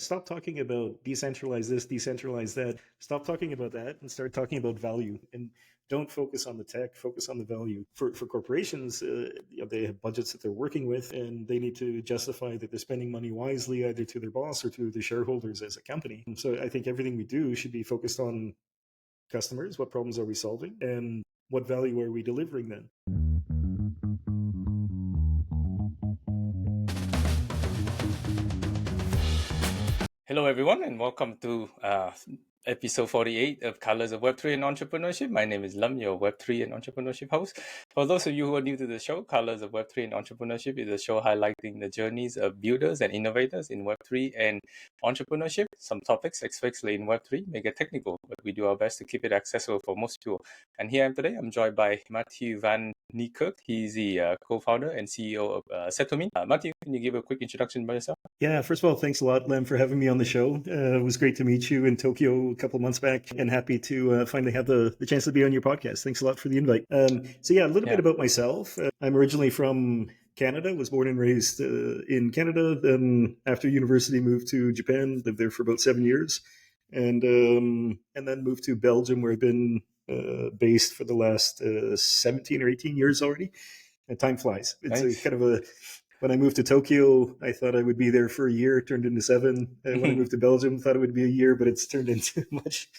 stop talking about decentralize this, decentralize that. Stop talking about that and start talking about value. And don't focus on the tech, focus on the value. For corporations, they have budgets that they're working with, and they need to justify that they're spending money wisely, either to their boss or to the shareholders as a company. And so I think everything we do should be focused on customers. What problems are we solving? And what value are we delivering then? Hello, everyone, and welcome to episode 48 of Colors of Web3 and Entrepreneurship. My name is Lam, your Web3 and Entrepreneurship host. For those of you who are new to the show, Colors of Web3 and Entrepreneurship is a show highlighting the journeys of builders and innovators in Web3 and entrepreneurship. Some topics, especially in Web3, may get technical, but we do our best to keep it accessible for most people. And here I am today. I'm joined by Matthew Van Niekerk. He's the co-founder and CEO of SettleMint. Matthew, can you give a quick introduction by yourself? Yeah, first of all, thanks a lot, Lem, for having me on the show. It was great to meet you in Tokyo a couple of months back, and happy to finally have the chance to be on your podcast. Thanks a lot for the invite. So yeah, a little bit about myself. I'm originally from Canada, was born and raised in Canada. Then after university, moved to Japan, lived there for about 7 years, and then moved to Belgium, where I've been based for the last 17 or 18 years already. And time flies. It's Nice. a kind of a... When I moved to Tokyo, I thought I would be there for a year. It turned into 7. When I moved to Belgium, thought it would be a year, but it's turned into much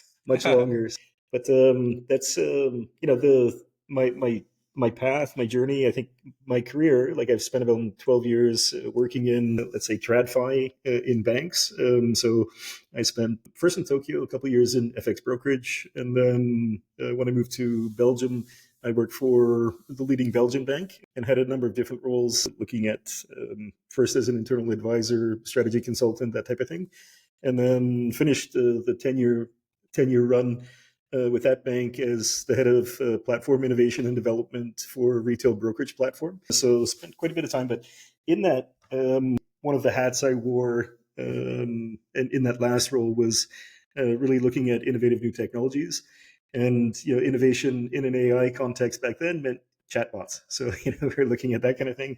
longer. But that's my path, my journey. I think my career, like I've spent about 12 years working in, let's say, TradFi in banks. So I spent first in Tokyo, a couple of years in FX brokerage, and then when I moved to Belgium, I worked for the leading Belgian bank and had a number of different roles, looking at first as an internal advisor, strategy consultant, that type of thing, and then finished the 10-year run with that bank as the head of platform innovation and development for a retail brokerage platform. So spent quite a bit of time, but in that, one of the hats I wore and in that last role was really looking at innovative new technologies. And innovation in an AI context back then meant chatbots. So we were looking at that kind of thing.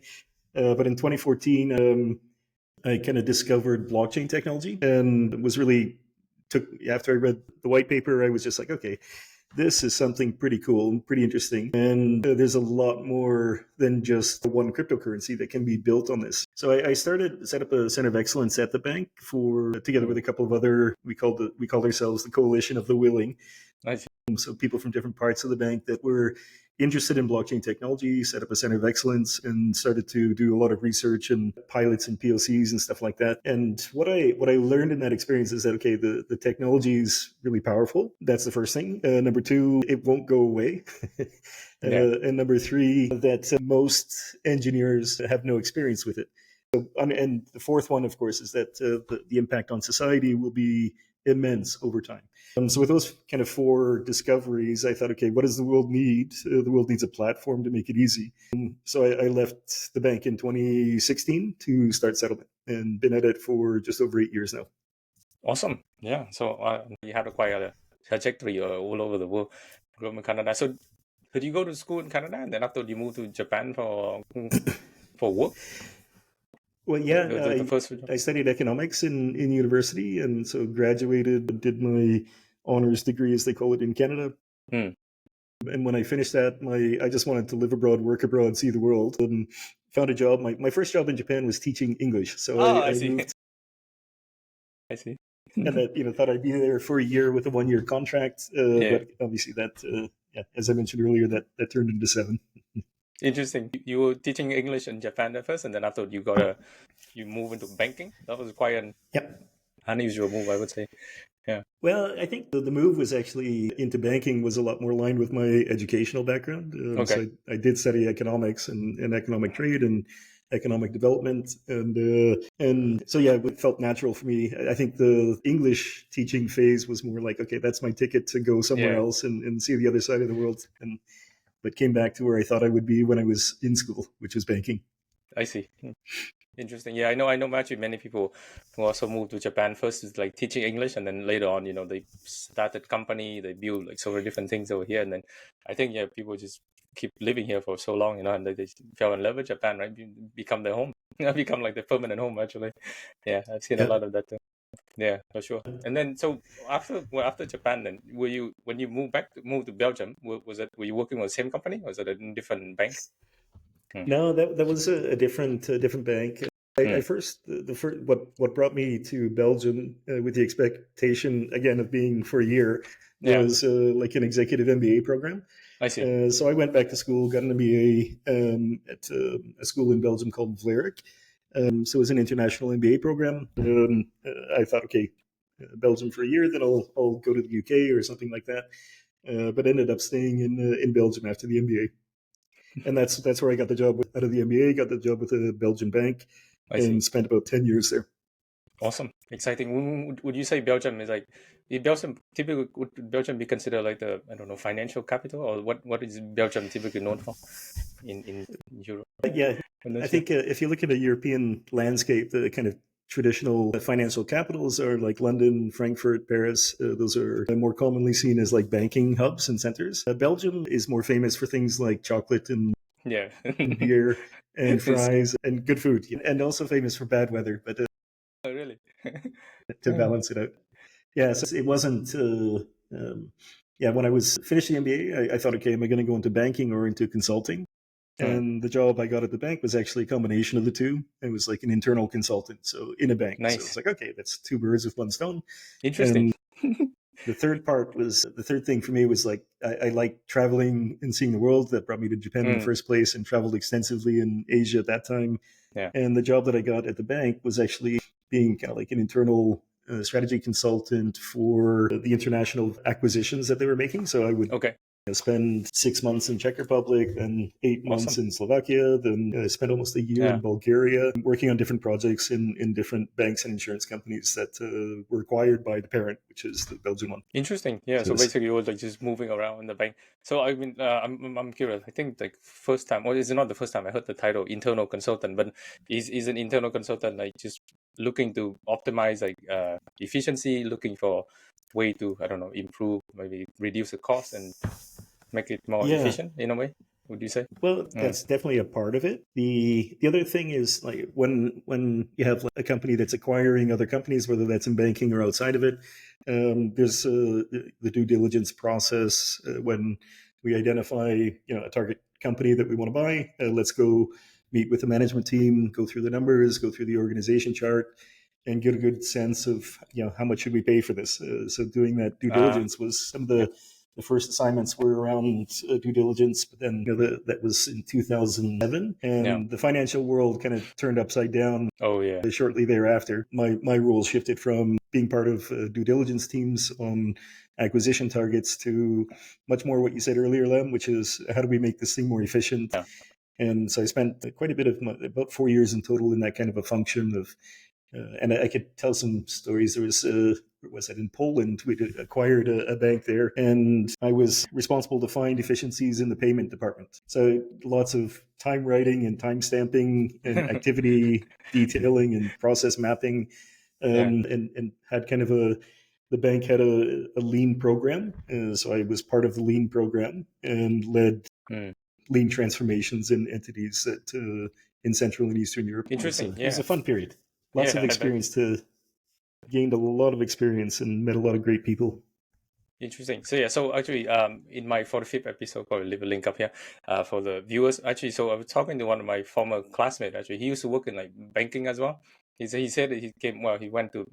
But in 2014, I kind of discovered blockchain technology, and was really after I read the white paper, I was just like, okay, this is something pretty cool and pretty interesting. And there's a lot more than just one cryptocurrency that can be built on this. So I set up a center of excellence at the bank together with a couple of other, we called ourselves the Coalition of the Willing. Nice. So people from different parts of the bank that were interested in blockchain technology set up a center of excellence and started to do a lot of research and pilots and POCs and stuff like that. And what I learned in that experience is that, okay, the technology is really powerful. That's the first thing. Number 2, it won't go away. And number 3, that most engineers have no experience with it. So, and the fourth one, of course, is that the impact on society will be immense over time. So with those kind of 4 discoveries, I thought, okay, what does the world need? The world needs a platform to make it easy. So I left the bank in 2016 to start SettleMint, and been at it for just over 8 years now. Awesome. Yeah. So you had quite a trajectory all over the world, grew up in Canada. So did you go to school in Canada, and then after you moved to Japan for work? Well, yeah, The first I studied economics in university, and so graduated, did my honors degree, as they call it in Canada. And when I finished that, I just wanted to live abroad, work abroad, see the world, and found a job. My first job in Japan was teaching English. So I see. moved. I see. And that thought I'd be there for a year with a 1-year contract. But obviously that, as I mentioned earlier, that turned into 7. Interesting. You were teaching English in Japan at first, and then after you move into banking. That was quite an unusual move, I would say. Yeah. Well, I think the move was actually into banking was a lot more aligned with my educational background. So I did study economics and economic trade and economic development, and so yeah, it felt natural for me. I think the English teaching phase was more like, okay, that's my ticket to go somewhere else and see the other side of the world, but came back to where I thought I would be when I was in school, which was banking. I see. Interesting. Yeah, I know actually many people who also moved to Japan first is like teaching English, and then later on, they started company, they build like so many different things over here, and then I think people just keep living here for so long, and they fell in love with Japan, right? Become their home, become like the permanent home actually. Yeah, I've seen a lot of that too. Yeah, for sure. And then, so after Japan, then when you moved to Belgium, were you working with the same company, or was it a different bank? Hmm. No, that was a different bank. I Hmm. first the first what brought me to Belgium with the expectation again of being for a year Yeah, was like an executive MBA program. I see. So I went back to school, got an MBA at a school in Belgium called Roderik. So it was an international MBA program. I thought, okay, Belgium for a year, then I'll go to the UK or something like that. But ended up staying in Belgium after the MBA, and that's where I got the job out of the MBA. Got the job with a Belgian bank, I see. and spent about 10 years there. Awesome, exciting. Would you say Belgium is like, would Belgium be considered like the, I don't know, financial capital, or what is Belgium typically known for in Europe? Yeah, I'm not I sure. think if you look at a European landscape, the kind of traditional financial capitals are like London, Frankfurt, Paris. Those are more commonly seen as like banking hubs and centers. Belgium is more famous for things like chocolate and Yeah. beer and It's, fries and good food, and also famous for bad weather, but oh, really? to balance it out. Yeah, so it wasn't. Yeah, when I was finishing MBA, I thought, okay, am I going to go into banking or into consulting? Hmm. And the job I got at the bank was actually a combination of the two. It was like an internal consultant, so in a bank. So it's Nice. like, okay, that's two birds with one stone. Interesting. And the third thing for me was like I like traveling and seeing the world. That brought me to Japan in the Mm, first place, and traveled extensively in Asia at that time. yeah. And the job that I got at the bank was actually being kind of like an internal strategy consultant for the international acquisitions that they were making. So I would Okay. spend 6 months in Czech Republic, then 8 months Awesome. in Slovakia, then spent almost a year in Yeah. Bulgaria, working on different projects in different banks and insurance companies that were acquired by the parent, which is the Belgian one. Interesting. Yeah. So So basically, you were like just moving around in the bank. So I mean, I'm curious. I think like first time, or is it not the first time I heard the title internal consultant? But is an internal consultant like just looking to optimize like efficiency, looking for way to, I don't know, improve, maybe reduce the cost and make it more yeah, efficient in a way? Would you say? well, Mm, that's definitely a part of it. The other thing is like when you have like a company that's acquiring other companies, whether that's in banking or outside of it, there's the due diligence process when we identify a target company that we want to buy. Let's go meet with the management team, go through the numbers, go through the organization chart, and get a good sense of how much should we pay for this. So doing that due ah, diligence was some of yeah, the first assignments were around due diligence, but then that was in 2007, yeah. and the financial world kind of turned upside down Oh yeah. shortly thereafter. My role shifted from being part of due diligence teams on acquisition targets to much more what you said earlier, Lem, which is how do we make this thing more efficient? Yeah. And so I spent quite a bit of about 4 years in total in that kind of a function of and I could tell some stories. There was it in Poland? We acquired a bank there, and I was responsible to find efficiencies in the payment department. So lots of time writing and time stamping and activity detailing and process mapping, Yeah. and had kind of the bank had a lean program. So I was part of the lean program and led Mm. lean transformations in entities that in Central and Eastern Europe. Interesting. It was Yeah. a fun period. Lots of Yeah. experience to gained a lot of experience and met a lot of great people. Interesting. So yeah, so actually, in my 45th episode, probably leave a link up here, for the viewers. Actually, so I was talking to one of my former classmates. Actually, he used to work in like banking as well. He said that he went to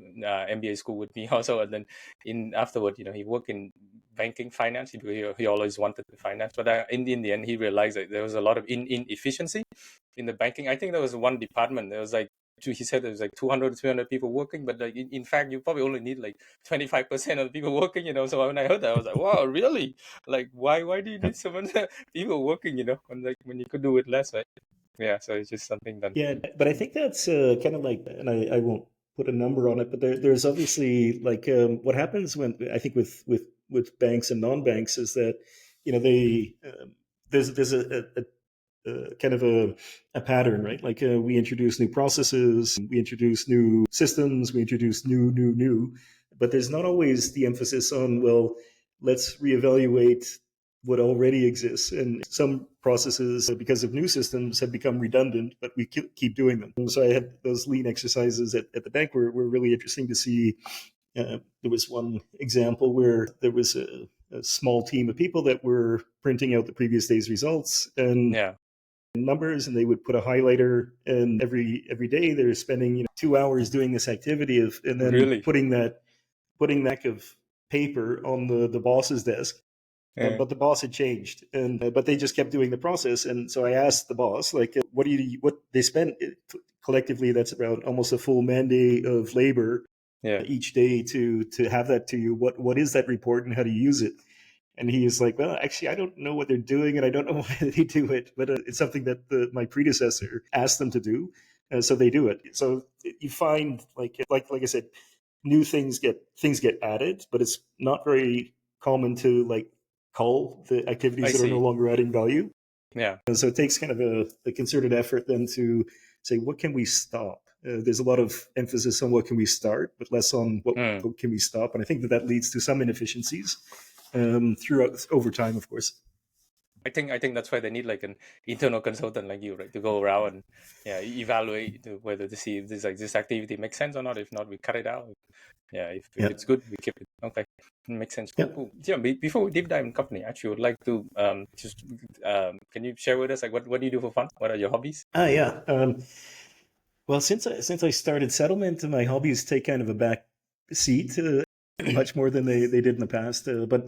MBA school with me also, and then in afterward, he worked in banking finance because he always wanted to finance. But in the end, he realized that there was a lot of inefficiency in the banking. I think there was one department. There was like he said there was like 200 300 people working, but like in fact you probably only need like 25% of the people working, so when I heard that I was like, wow, really? Like why do you need so many people working, when like when you could do it less, right? Yeah, so it's just something that. Yeah, but I think that's kind of like, and I won't put a number on it, but there's obviously like what happens when I think with banks and non-banks is that they there's a kind of a pattern, right? Like we introduce new processes, we introduce new systems, we introduce new, but there's not always the emphasis on, well, let's reevaluate what already exists. And some processes, because of new systems, have become redundant, but we keep doing them. And so I had those lean exercises at the bank were really interesting to see. There was one example where there was a small team of people that were printing out the previous day's results and numbers, and they would put a highlighter, and every day they're spending 2 hours doing this activity and then putting that of paper on the boss's desk. But the boss had changed, but they just kept doing the process. And so I asked the boss, like, what they spent collectively? That's about almost a full man-day of labor each day to have that to you. What is that report and how do you use it? And he is like, well, actually, I don't know what they're doing, and I don't know why they do it, but it's something that my predecessor asked them to do, so they do it. So you find, like I said, new things get added, but it's not very common to call the activities that are no longer adding value. And so it takes kind of a concerted effort then to say, what can we stop? There's a lot of emphasis on what can we start, but less on what can we stop. And I think that leads to some inefficiencies throughout over time, of course. I think that's why they need like an internal consultant like you, right, to go around and evaluate whether to see if this activity makes sense or not. If not, we cut it out. If it's good, we keep it. Okay, makes sense. Cool. Yeah. Before we deep dive in company, actually, would like to can you share with us what do you do for fun? What are your hobbies? Well, since I started SettleMint, my hobbies take kind of a back seat. Much more than they did in the past. But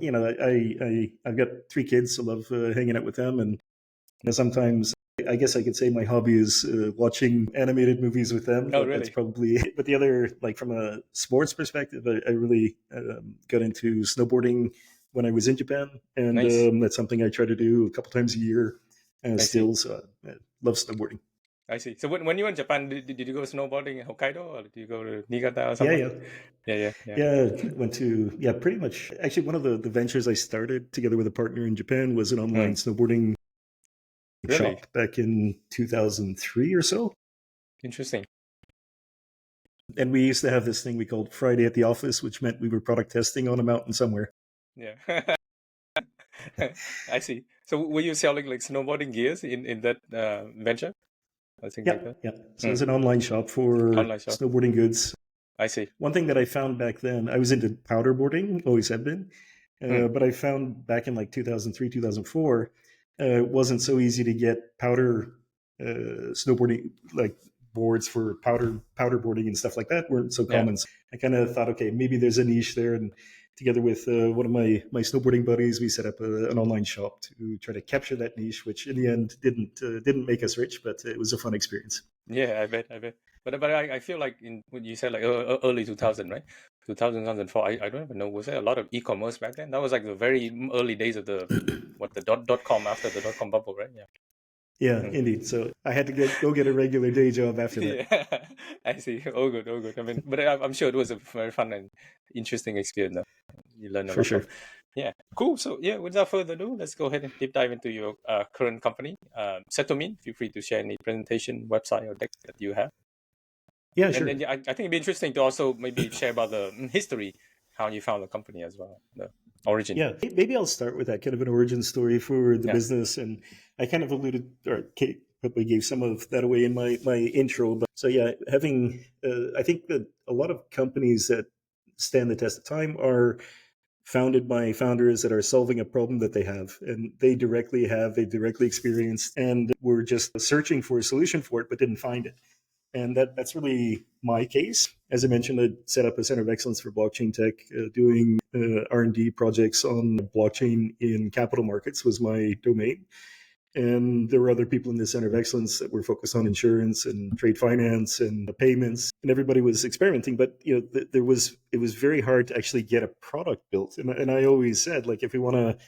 I've got 3 kids, so I love hanging out with them. And sometimes I guess I could say my hobby is watching animated movies with them. Oh, really? That's probably it. But the other, from a sports perspective, I really got into snowboarding when I was in Japan. And that's something I try to do a couple times a year still. So I love snowboarding. I see. So when you were in Japan, did you go snowboarding in Hokkaido, or did you go to Niigata or something? Yeah, went to pretty much. Actually, one of the ventures I started together with a partner in Japan was an online snowboarding shop back in 2003 or so. Interesting. And we used to have this thing we called Friday at the Office, which meant we were product testing on a mountain somewhere. Yeah. I see. So were you selling like snowboarding gears in that venture? Yeah. So it's an online shop for snowboarding goods. I see. One thing that I found back then, I was into powder boarding, always have been, but I found back in 2003, 2004, it wasn't so easy to get powder snowboarding, boards for powder boarding and stuff like that weren't so common. So I kind of thought, okay, maybe there's a niche there, and together with one of my snowboarding buddies, we set up an online shop to try to capture that niche, which in the end didn't make us rich, but it was a fun experience. Yeah, I bet. But I feel like when you said early 2000, right? 2000, 2004, I don't even know. Was there a lot of e-commerce back then? That was like the very early days of the .com, after the .com bubble, right? Yeah, indeed. So I had to go get a regular day job after that. Yeah, I see. All good. I mean, but I'm sure it was a very fun and interesting experience. You learned a lot. For sure. Yeah, cool. So without further ado, let's go ahead and deep dive into your current company, SettleMint. Feel free to share any presentation, website, or deck that you have. Yeah, sure. And I think it'd be interesting to also maybe share about the history, how you found the company as well, the origin. Yeah, maybe I'll start with that kind of an origin story for the business. And I kind of alluded, or probably gave some of that away in my intro. But so having, I think that a lot of companies that stand the test of time are founded by founders that are solving a problem that they have, and they directly experienced, and were just searching for a solution for it, but didn't find it. And that's really my case. As I mentioned, I set up a center of excellence for blockchain tech, doing R&D projects on blockchain in capital markets was my domain. And there were other people in the center of excellence that were focused on insurance and trade finance and payments, and everybody was experimenting. But it was very hard to actually get a product built. And I always said, if we want to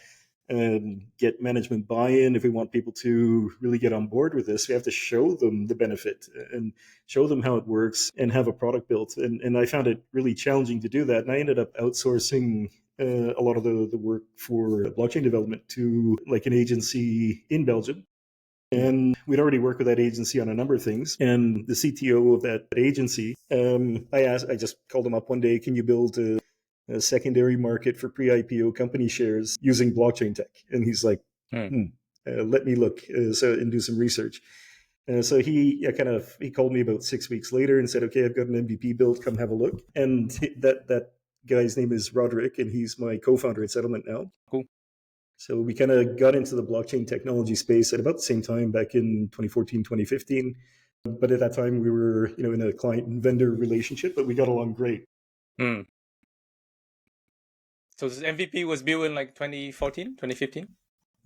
get management buy-in, if we want people to really get on board with this, we have to show them the benefit and show them how it works and have a product built. And I found it really challenging to do that. And I ended up outsourcing a lot of the work for blockchain development to an agency in Belgium. And we'd already worked with that agency on a number of things. And the CTO of that agency, I just called him up one day, can you build a secondary market for pre-IPO company shares using blockchain tech. And he's like, let me look and do some research. So he called me about 6 weeks later and said, okay, I've got an MVP built, come have a look. And that guy's name is Roderik, and he's my co-founder at SettleMint now. Cool. So we kind of got into the blockchain technology space at about the same time back in 2014, 2015. But at that time we were, in a client and vendor relationship, but we got along great. So this MVP was built in like 2014, 2015?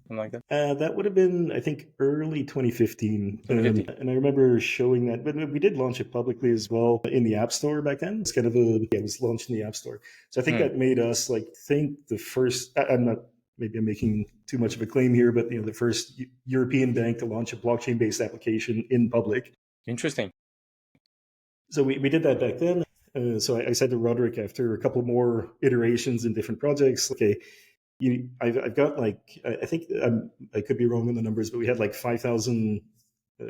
Something like that? That would have been, I think, early 2015. And I remember showing that, but we did launch it publicly as well in the App Store back then. It's it was launched in the App Store. So I think that made us the first, I'm making too much of a claim here, but the first European bank to launch a blockchain-based application in public. Interesting. So we did that back then. So I said to Roderik after a couple more iterations in different projects, okay, I've got I think I could be wrong on the numbers, but we had 5,000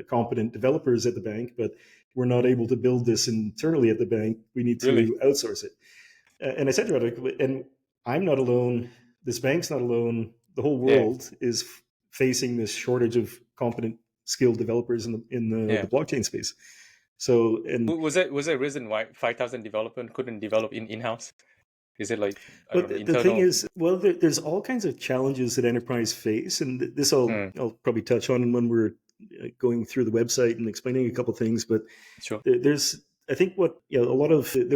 competent developers at the bank, but we're not able to build this internally at the bank. We need to outsource it. And I said to Roderik, and I'm not alone. This bank's not alone. The whole world is facing this shortage of competent, skilled developers in the blockchain space. So, and was there a reason why 5,000 developers couldn't develop in-house? Is it the thing is, there's all kinds of challenges that enterprise face, and this I'll probably touch on when we're going through the website and explaining a couple things. But there's, I think, there are a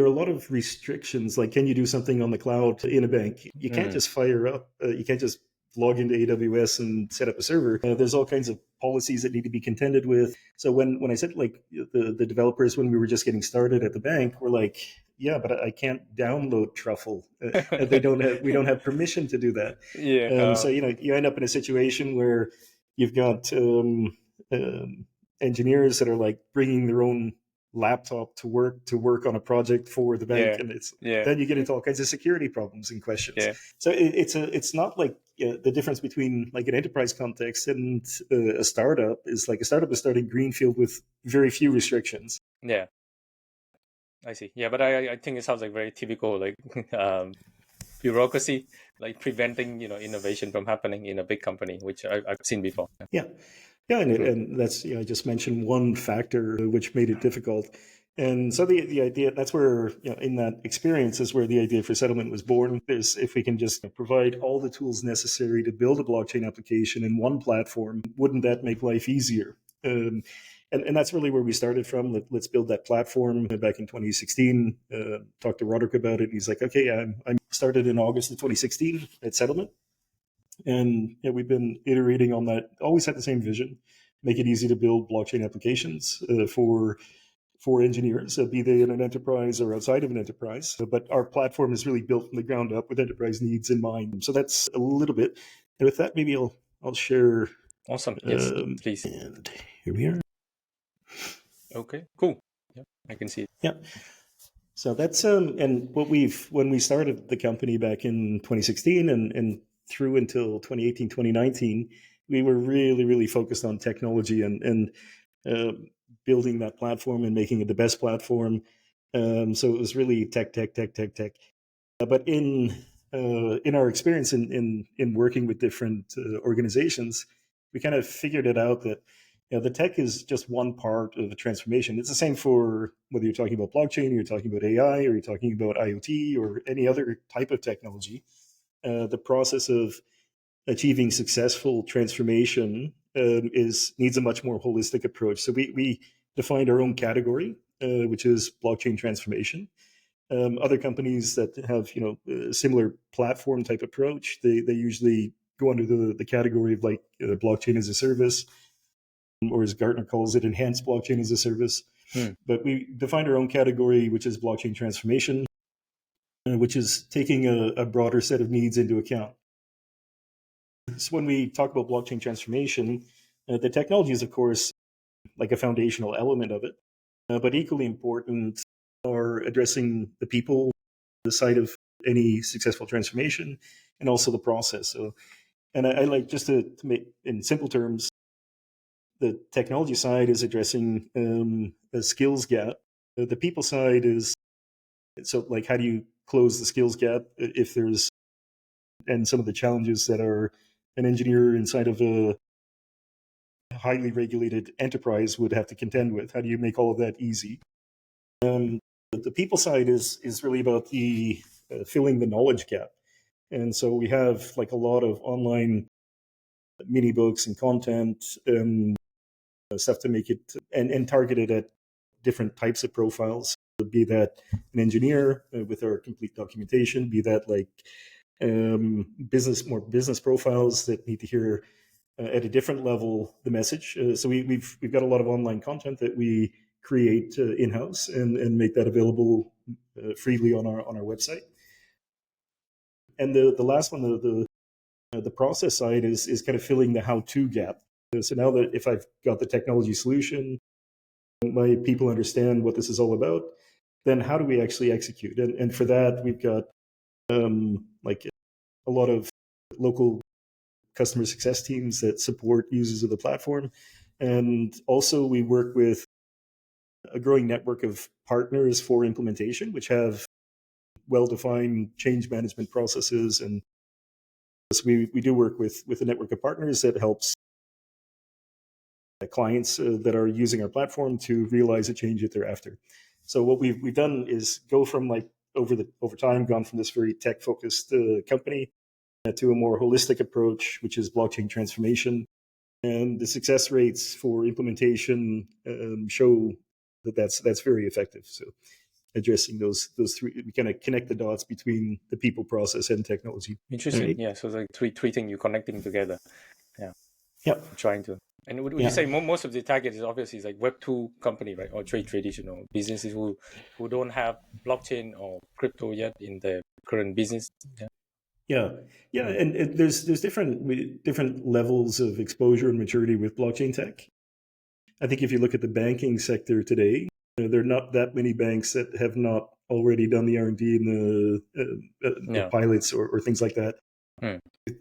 lot of restrictions. Like, can you do something on the cloud in a bank? You can't just fire up. You can't just log into AWS and set up a server. There's all kinds of policies that need to be contended with. So when I said the developers, when we were just getting started at the bank, were like, yeah, but I can't download Truffle. We don't have permission to do that. So you end up in a situation where you've got engineers that are bringing their own laptop to work on a project for the bank, and then you get into all kinds of security problems and questions. So it's not like the difference between an enterprise context and a startup is a startup is starting greenfield with very few restrictions. I see. But I think it sounds like very typical bureaucracy, preventing innovation from happening in a big company, which I've seen before. And that's I just mentioned one factor which made it difficult. And so the idea, that's where, in that experience is where the idea for SettleMint was born. Is if we can just provide all the tools necessary to build a blockchain application in one platform, wouldn't that make life easier? And that's really where we started from. Let's build that platform. Back in 2016, talked to Roderik about it. He's like, okay, I started in August of 2016 at SettleMint. And we've been iterating on that. Always had the same vision: make it easy to build blockchain applications for engineers, be they in an enterprise or outside of an enterprise. But our platform is really built from the ground up with enterprise needs in mind. So that's a little bit. And with that, maybe I'll share. Awesome. Yes, please. And here we are. Okay, cool. Yeah, I can see it. Yeah. So that's and when we started the company back in 2016 and through until 2018, 2019, we were really, really focused on technology and building that platform and making it the best platform. So it was really tech. But in our experience in working with different organizations, we kind of figured it out that the tech is just one part of the transformation. It's the same for whether you're talking about blockchain, or you're talking about AI, or you're talking about IoT, or any other type of technology. The process of achieving successful transformation needs a much more holistic approach. So we defined our own category, which is blockchain transformation. Other companies that have a similar platform type approach, they usually go under the category of blockchain as a service, or as Gartner calls it, enhanced blockchain as a service. But we defined our own category, which is blockchain transformation, which is taking a broader set of needs into account. So when we talk about blockchain transformation, the technology is, of course, a foundational element of it. But equally important are addressing the people, the side of any successful transformation, and also the process. So, and I like, just to make in simple terms, the technology side is addressing a skills gap. The people side is, so how do you close the skills gap if there's, and some of the challenges that are an engineer inside of a highly regulated enterprise would have to contend with. How do you make all of that easy? The people side is really about the filling the knowledge gap. And so we have like a lot of online mini books and content and stuff to make it and targeted at different types of profiles. Be that an engineer with our complete documentation, be that like more business profiles that need to hear at a different level the message. So we've got a lot of online content that we create in-house and make that available freely on our website. And the last one, the process side is kind of filling the how-to gap. So now that if I've got the technology solution, my people understand what this is all about, then how do we actually execute? And for that, we've got like a lot of local customer success teams that support users of the platform. And also we work with a growing network of partners for implementation, which have well-defined change management processes. And so we do work with a network of partners that helps clients that are using our platform to realize a change that they're after. So what we've done is go from like over time, gone from this very tech-focused company to a more holistic approach, which is blockchain transformation. And the success rates for implementation show that that's very effective. So addressing those three, we kind of connect the dots between the people, process, and technology. Interesting. Right? Yeah. So like three things you're connecting together. Yeah. Yeah. Trying to. And would you say most of the target is obviously like Web2 company, right? Or traditional businesses who don't have blockchain or crypto yet in their current business. Yeah. And there's different levels of exposure and maturity with blockchain tech. I think if you look at the banking sector today, there are not that many banks that have not already done the R&D and the pilots or things like that.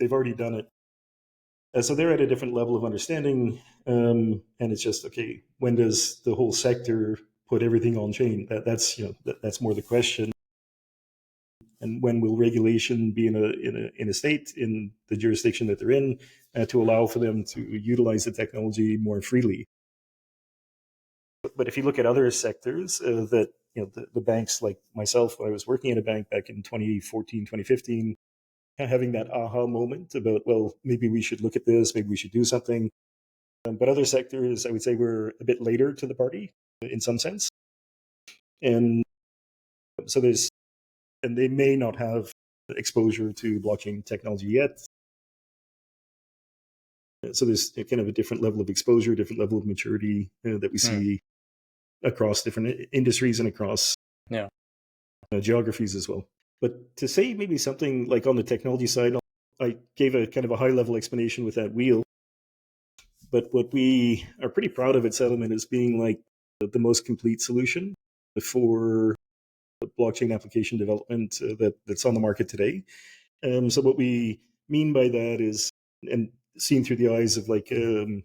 They've already done it. So they're at a different level of understanding, and it's just okay. When does the whole sector put everything on chain? That's more the question. And when will regulation be in a state in the jurisdiction that they're in to allow for them to utilize the technology more freely? But if you look at other sectors that the banks like myself, when I was working at a bank back in 2014, 2015. Having that aha moment about, well, maybe we should look at this, maybe we should do something. But other sectors, I would say, were a bit later to the party in some sense. And so they may not have exposure to blockchain technology yet. So there's kind of a different level of exposure, different level of maturity that we see across different industries and across geographies as well. But to say maybe something like on the technology side, I gave a kind of a high level explanation with that wheel. But what we are pretty proud of at SettleMint is being like the most complete solution for blockchain application development that's on the market today. So what we mean by that is, and seen through the eyes of like an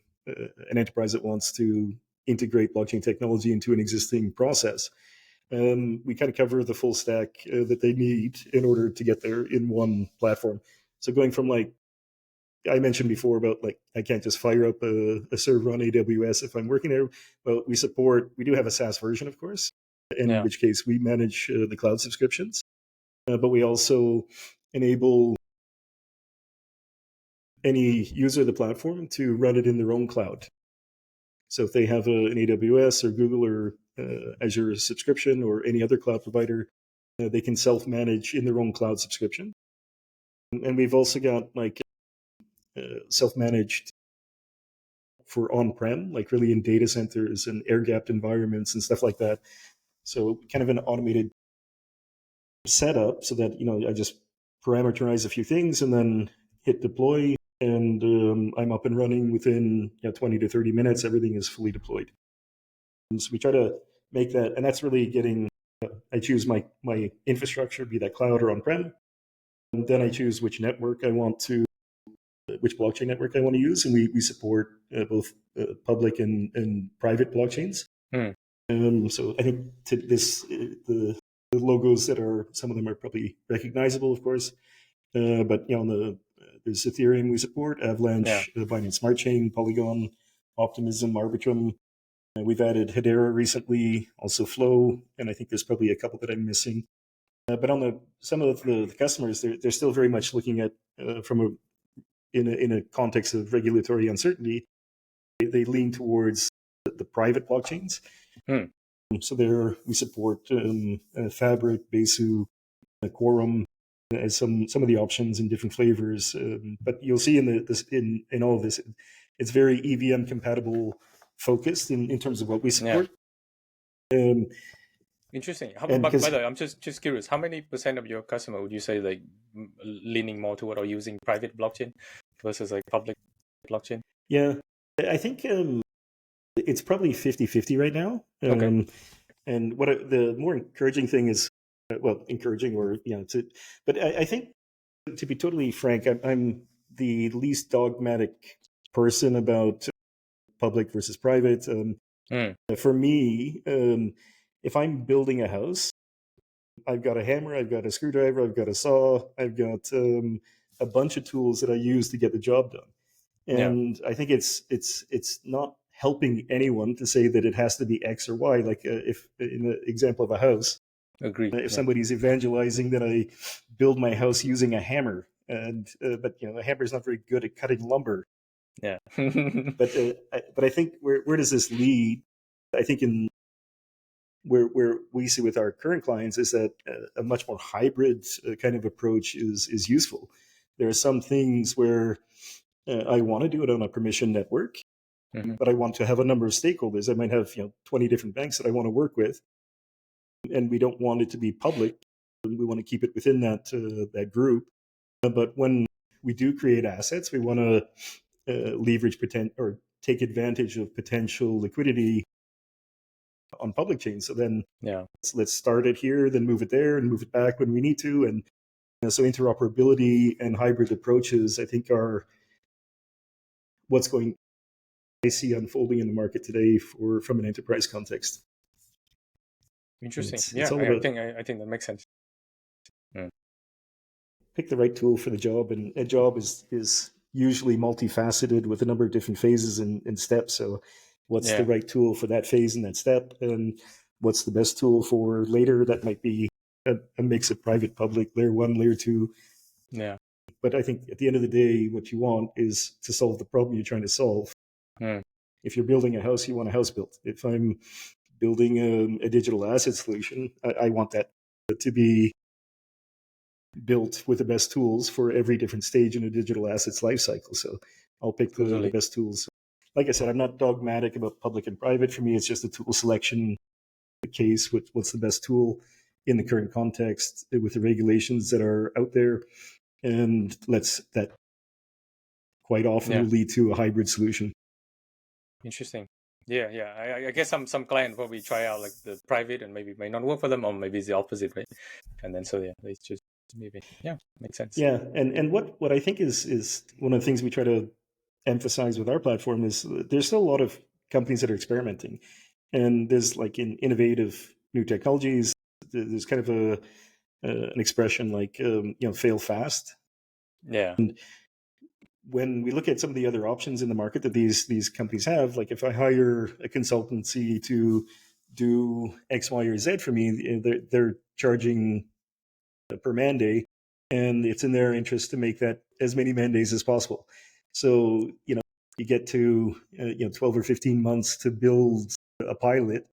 enterprise that wants to integrate blockchain technology into an existing process, we kind of cover the full stack that they need in order to get there in one platform. So going from like, I mentioned before about like, I can't just fire up a server on AWS if I'm working there. Well, we do have a SaaS version, of course, in which case we manage the cloud subscriptions. But we also enable any user of the platform to run it in their own cloud. So if they have an AWS or Google or Azure subscription or any other cloud provider, they can self-manage in their own cloud subscription. And we've also got like self-managed for on-prem, like really in data centers and air-gapped environments and stuff like that. So kind of an automated setup so that, I just parameterize a few things and then hit deploy, and I'm up and running within 20 to 30 minutes. Everything is fully deployed. And so we try to make that, and that's really getting, I choose my infrastructure, be that cloud or on-prem, and then I choose which blockchain network I want to use, and we support both public and private blockchains. So I think the logos that are, some of them are probably recognizable, of course. But there's Ethereum we support, Avalanche, Binance Smart Chain, Polygon, Optimism, Arbitrum. We've added Hedera recently, also Flow, and I think there's probably a couple that I'm missing. But on some of the customers, they're still very much looking at in a context of regulatory uncertainty. They lean towards the private blockchains. So we support Fabric, Besu, Quorum as some of the options in different flavors. But you'll see in all of this, it's very EVM compatible focused in terms of what we support. Interesting. By the way, I'm just curious. How many % of your customer would you say like leaning more toward or using private blockchain versus like public blockchain? Yeah, I think it's probably 50-50 right now. Okay. And the more encouraging thing is, but I think, to be totally frank, I'm the least dogmatic person about public versus private. For me, if I'm building a house, I've got a hammer, I've got a screwdriver, I've got a saw, I've got a bunch of tools that I use to get the job done. And I think it's not helping anyone to say that it has to be X or Y. Like if in the example of a house, if somebody's evangelizing that I build my house using a hammer, but a hammer is not very good at cutting lumber. Yeah. But I think where does this lead? I think in where we see with our current clients is that a much more hybrid kind of approach is useful. There are some things where I want to do it on a permission network, but I want to have a number of stakeholders. I might have 20 different banks that I want to work with, and we don't want it to be public. We want to keep it within that group. But when we do create assets, we want to leverage or take advantage of potential liquidity on public chains. So then let's start it here, then move it there, and move it back when we need to. And so interoperability and hybrid approaches, I think, are what's I see unfolding in the market today from an enterprise context. Interesting. I think that makes sense. Pick the right tool for the job, and a job is usually multifaceted with a number of different phases and steps. So what's the right tool for that phase and that step, and what's the best tool for later? That might be a mix of private, public, layer 1, layer 2. Yeah. But I think at the end of the day, what you want is to solve the problem you're trying to solve. If you're building a house, you want a house built. If I'm building a digital asset solution, I want that to be built with the best tools for every different stage in a digital assets lifecycle. So I'll pick the best tools. Like I said, I'm not dogmatic about public and private. For me, it's just a tool selection case. What's the best tool in the current context with the regulations that are out there, and that quite often will lead to a hybrid solution. Interesting. Yeah. I guess some client probably try out like the private and maybe may not work for them, or maybe it's the opposite, right? And then they just maybe makes sense. Yeah, and what I think is one of the things we try to emphasize with our platform is there's still a lot of companies that are experimenting, and there's like in innovative new technologies. There's kind of an expression like fail fast. Yeah. And when we look at some of the other options in the market that these companies have, like if I hire a consultancy to do X, Y, or Z for me, they're charging per man day, and it's in their interest to make that as many man days as possible. So you get to 12 or 15 months to build a pilot,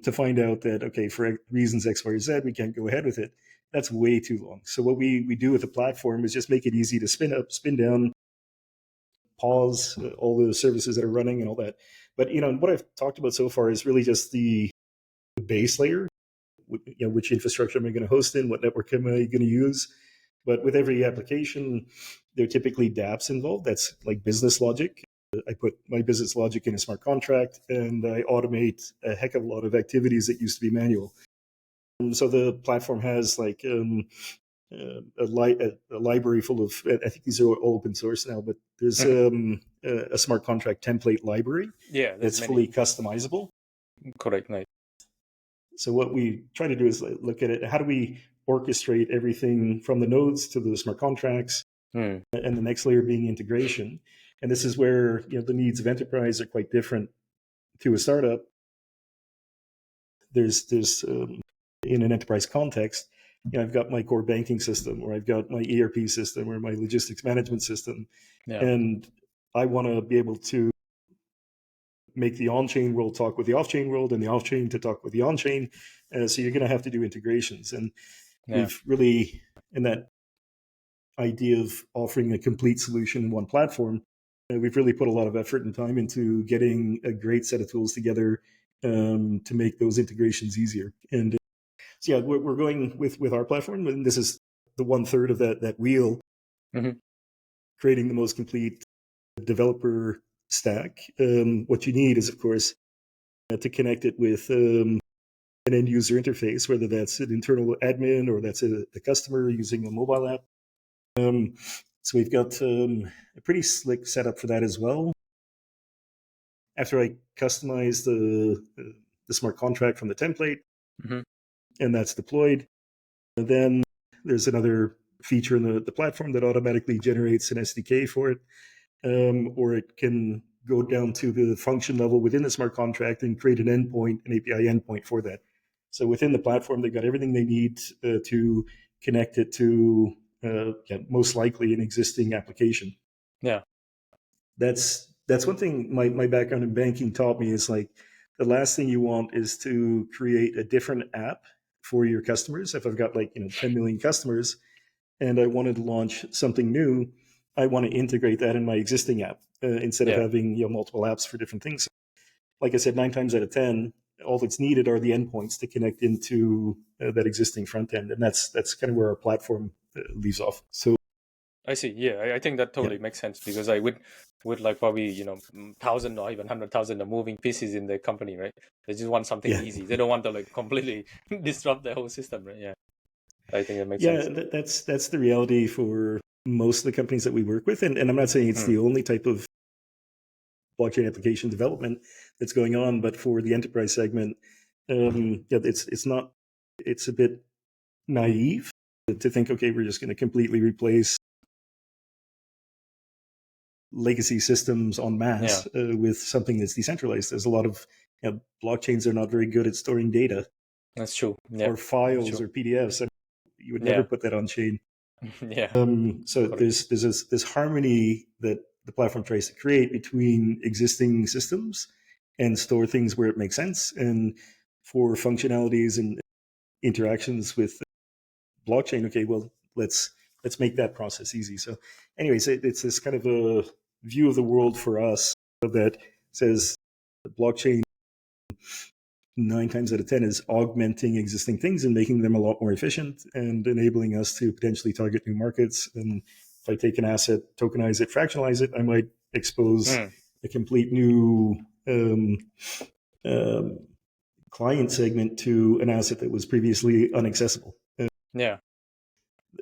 to find out that okay, for reasons X, Y, or Z, we can't go ahead with it. That's way too long. So what we do with the platform is just make it easy to spin up, spin down, pause all the services that are running and all that. But what I've talked about so far is really just the base layer. Which infrastructure am I going to host in? What network am I going to use? But with every application, there are typically dApps involved. That's like business logic. I put my business logic in a smart contract, and I automate a heck of a lot of activities that used to be manual. And so the platform has like a library full of, I think these are all open source now, but there's a smart contract template library that's fully customizable. Correct, right. So what we try to do is look at it. How do we orchestrate everything from the nodes to the smart contracts, and the next layer being integration? And this is where the needs of enterprise are quite different to a startup. There's in an enterprise context, I've got my core banking system, or I've got my ERP system, or my logistics management system, and I want to be able to make the on-chain world talk with the off-chain world, and the off-chain to talk with the on-chain. So you're going to have to do integrations, and we've really, in that idea of offering a complete solution in one platform, we've really put a lot of effort and time into getting a great set of tools together to make those integrations easier. And so we're going with our platform, and this is the 1/3 of that wheel, creating the most complete developer stack. What you need is, of course, to connect it with an end user interface, whether that's an internal admin or that's a customer using a mobile app. So we've got a pretty slick setup for that as well. After I customize the smart contract from the template, and that's deployed, then there's another feature in the platform that automatically generates an SDK for it, or it can go down to the function level within the smart contract and create an endpoint, an API endpoint for that. So within the platform, they've got everything they need to connect it to most likely an existing application. Yeah. That's one thing my background in banking taught me, is like the last thing you want is to create a different app for your customers. If I've got 10 million customers and I wanted to launch something new, I want to integrate that in my existing app instead of having multiple apps for different things. Like I said, 9 times out of 10, all that's needed are the endpoints to connect into that existing front end, and that's kind of where our platform leaves off. So I see. Yeah, I think that totally makes sense, because I would like probably 1,000 or even 100,000 of moving pieces in the company, right? They just want something easy. They don't want to completely disrupt the whole system, right? Yeah, I think that makes sense. Yeah, that's the reality for most of the companies that we work with, and I'm not saying it's the only type of blockchain application development that's going on, but for the enterprise segment, it's a bit naive to think, okay, we're just going to completely replace legacy systems en masse with something that's decentralized. There's a lot of blockchains are not very good at storing data. That's true. Or files or PDFs. You would never put that on chain. So there's this harmony that the platform tries to create between existing systems and store things where it makes sense, and for functionalities and interactions with blockchain, okay, well, let's make that process easy. So anyways, it's this kind of a view of the world for us that says the blockchain 9 times out of 10 is augmenting existing things and making them a lot more efficient and enabling us to potentially target new markets. And if I take an asset, tokenize it, fractionalize it, I might expose a complete new client segment to an asset that was previously inaccessible.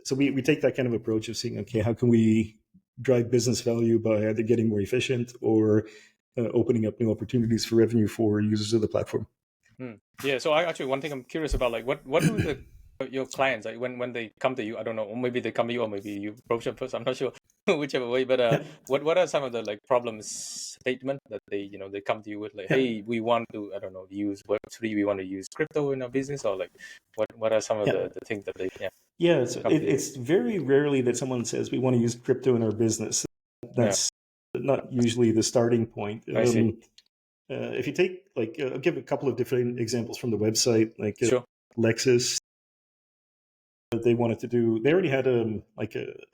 So we take that kind of approach of seeing, okay, how can we drive business value by either getting more efficient or opening up new opportunities for revenue for users of the platform. Yeah, so one thing I'm curious about, what do your clients, when they come to you, I don't know, or maybe they come to you, or maybe you approach them first, I'm not sure, whichever way, but what are some of the problem statement that they come to you with, hey, we want to, I don't know, use Web3, we want to use crypto in our business, or what are some of the things that they so it's very rarely that someone says we want to use crypto in our business. That's not usually the starting point. I see. If you take, I'll give a couple of different examples from the website, Lexus. They wanted to do, they already had a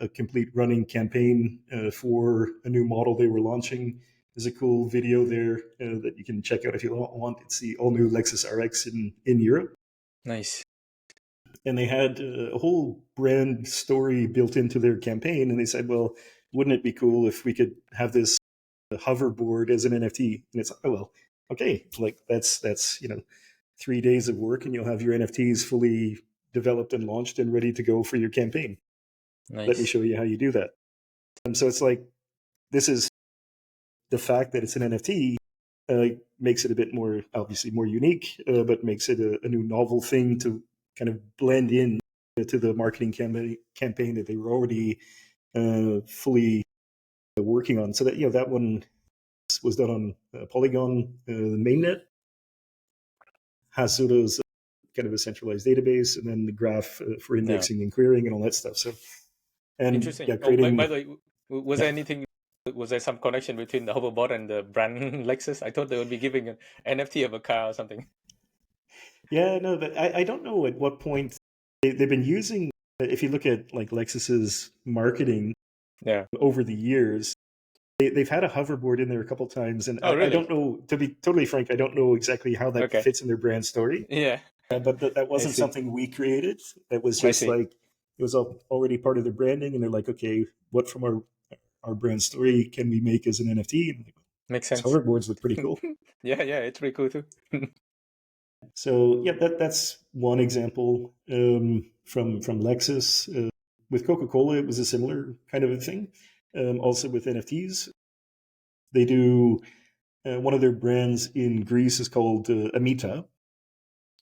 complete running campaign for a new model they were launching. There's a cool video there that you can check out if you want. It's the all new Lexus RX in Europe. Nice. And they had a whole brand story built into their campaign. And they said, well, wouldn't it be cool if we could have this hoverboard as an NFT? And it's, oh, well, okay, that's 3 days of work and you'll have your NFTs fully developed and launched and ready to go for your campaign. Nice. Let me show you how you do that. And so it's this is the fact that it's an NFT makes it a bit more, obviously more unique, but makes it a new novel thing to kind of blend in to the marketing campaign that they were already fully working on. So that that one was done on Polygon, the mainnet, has sort of kind of a centralized database, and then the graph for indexing and querying and all that stuff. So, and interesting. creating. By the way, was there anything? Was there some connection between the hoverboard and the brand Lexus? I thought they would be giving an NFT of a car or something. Yeah, no, but I don't know at what point they've been using. If you look at like Lexus's marketing over the years, they've had a hoverboard in there a couple times, and really? I don't know. To be totally frank, I don't know exactly how that fits in their brand story. Yeah, but that wasn't something we created. That was just like it was already part of their branding, and they're like, okay, what from our brand story can we make as an NFT? And like, makes sense. Hoverboards look pretty cool. yeah, it's pretty cool too. So yeah, that's one example from Lexus. With Coca-Cola, it was a similar kind of a thing. Also with NFTs, they do one of their brands in Greece is called Amita.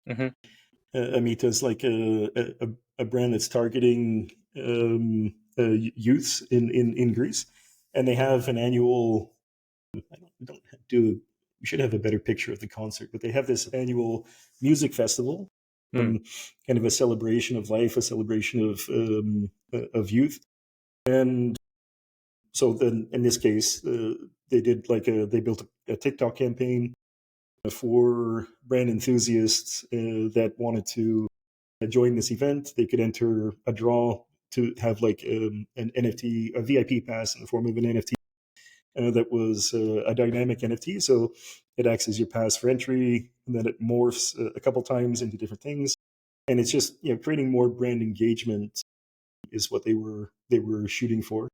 Mm-hmm. Amita is like a brand that's targeting youths in Greece, and they have an annual. We should have a better picture of the concert, but they have this annual music festival, kind of a celebration of life, a celebration of youth, and so then in this case, they did they built a TikTok campaign for brand enthusiasts that wanted to join this event. They could enter a draw to have like an NFT, a VIP pass in the form of an NFT that was a dynamic NFT. So it acts as your pass for entry, and then it morphs a couple times into different things. And it's just creating more brand engagement is what they were shooting for.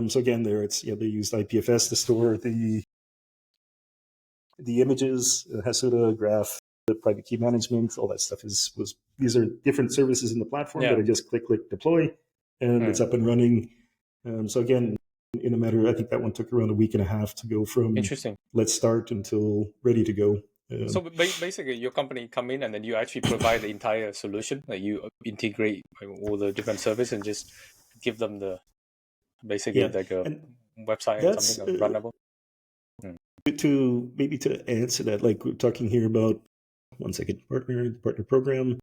So again, there it's they used IPFS to store the images, Hasuda, Graph, the private key management, all that stuff these are different services in the platform that I just click deploy, and it's up and running. So again, in a matter, I think that one took around a week and a half to go from let's start until ready to go. So basically, your company come in and then you actually provide the entire solution. Like you integrate all the different services and just give them the basically like a website and something runnable. To answer that, like we're talking here about partner program.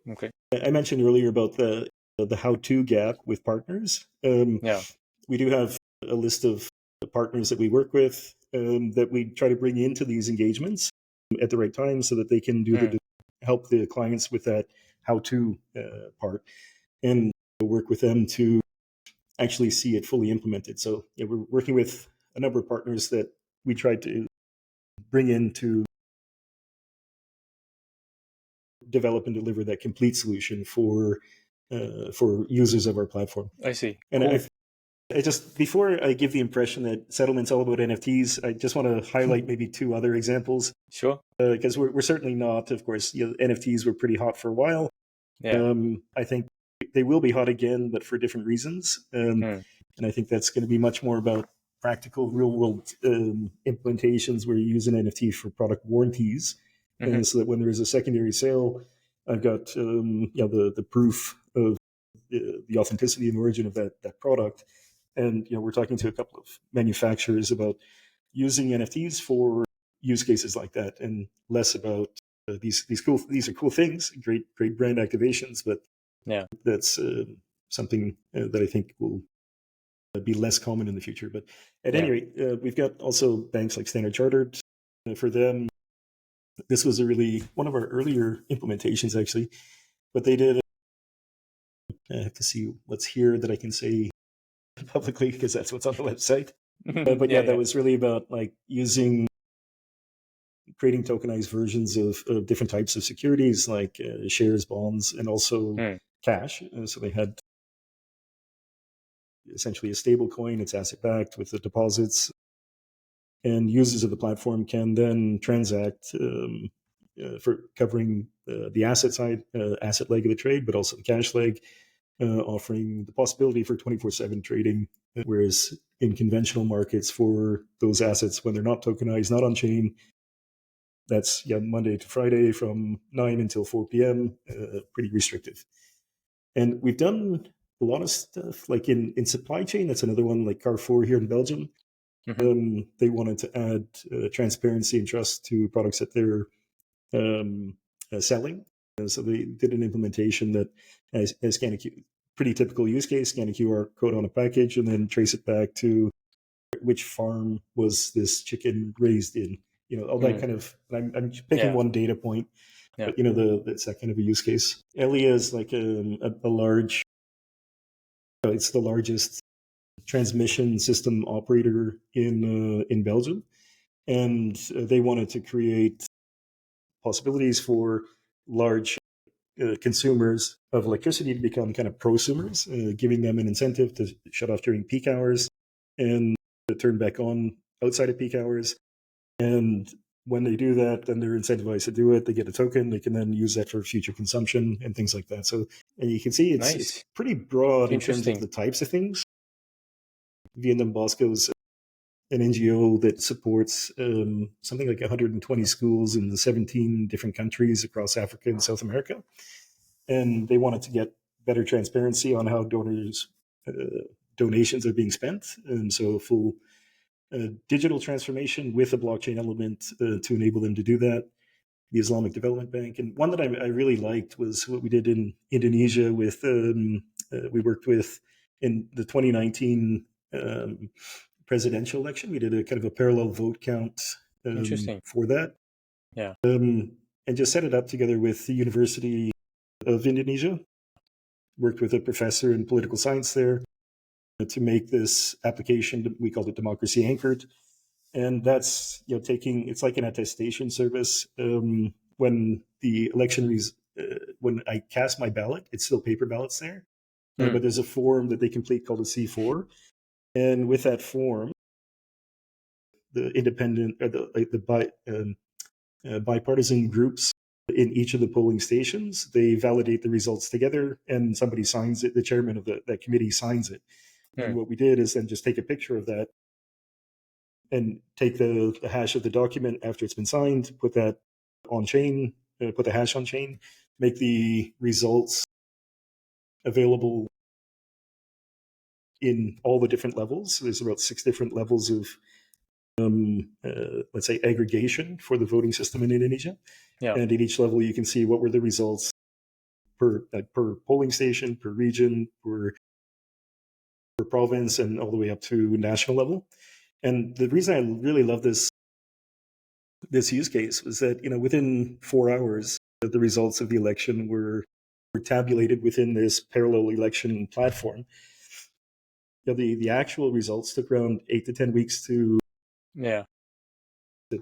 Okay. I mentioned earlier about the how-to gap with partners. We do have a list of partners that we work with that we try to bring into these engagements at the right time so that they can do help the clients with that how-to part and work with them to actually see it fully implemented. So we're working with a number of partners that we tried to bring in to develop and deliver that complete solution for users of our platform. I see. And cool. I just, before I give the impression that SettleMint's all about NFTs, I just want to highlight maybe two other examples. Sure. Because we're certainly not, of course, NFTs were pretty hot for a while. Yeah. I think they will be hot again, but for different reasons. And I think that's going to be much more about practical, real-world implementations where you use an NFT for product warranties, so that when there is a secondary sale, I've got the proof of the authenticity and origin of that product. And we're talking to a couple of manufacturers about using NFTs for use cases like that, and less about these are cool things, great brand activations, but that's something that I think will be less common in the future. But at any rate, we've got also banks like Standard Chartered. For them, this was one of our earlier implementations actually, but they did. I have to see what's here that I can say publicly because that's what's on the website. But that was really about like creating tokenized versions of different types of securities like shares, bonds, and also cash. So they had essentially a stable coin. It's asset backed with the deposits, and users of the platform can then transact for covering the asset side, asset leg of the trade, but also the cash leg, offering the possibility for 24/7 trading whereas in conventional markets for those assets, when they're not tokenized, not on chain, that's Monday to Friday from 9 until 4 p.m., pretty restrictive. And we've done a lot of stuff like in supply chain. That's another one, like Carrefour here in Belgium. They wanted to add transparency and trust to products that they're selling. So they did an implementation that has scan a pretty typical use case, scan a QR code on a package and then trace it back to which farm was this chicken raised in. All that kind of, I'm picking one data point, but that's that kind of a use case. Elia is like a large, it's the largest transmission system operator in Belgium. And they wanted to create possibilities for large consumers of electricity to become kind of prosumers, giving them an incentive to shut off during peak hours and to turn back on outside of peak hours. And when they do that, then they're incentivized to do it. They get a token. They can then use that for future consumption and things like that. So, and you can see it's pretty broad in terms of the types of things. Vietnam Bosco's an NGO that supports something like 120 schools in 17 different countries across Africa and South America. And they wanted to get better transparency on how donations are being spent. And so full digital transformation with a blockchain element to enable them to do that. The Islamic Development Bank. And one that I really liked was what we did in Indonesia with, we worked with in the 2019 presidential election. We did a kind of a parallel vote count for that. Yeah. And just set it up together with the University of Indonesia. Worked with a professor in political science there to make this application. We called it Democracy Anchored. And that's it's like an attestation service. When the election when I cast my ballot, it's still paper ballots there, but there's a form that they complete called a C4, and with that form, the independent or the bipartisan groups in each of the polling stations, they validate the results together, and somebody signs it. The chairman of that committee signs it. And what we did is then just take a picture of that and take the hash of the document after it's been signed, put that on chain, put the hash on chain, make the results available in all the different levels. So there's about 6 different levels of, let's say, aggregation for the voting system in Indonesia. Yeah. And at each level, you can see what were the results per polling station, per region, per province, and all the way up to national level. And the reason I really love this use case was that within 4 hours, the results of the election were tabulated within this parallel election platform. The actual results took around 8 to 10 weeks to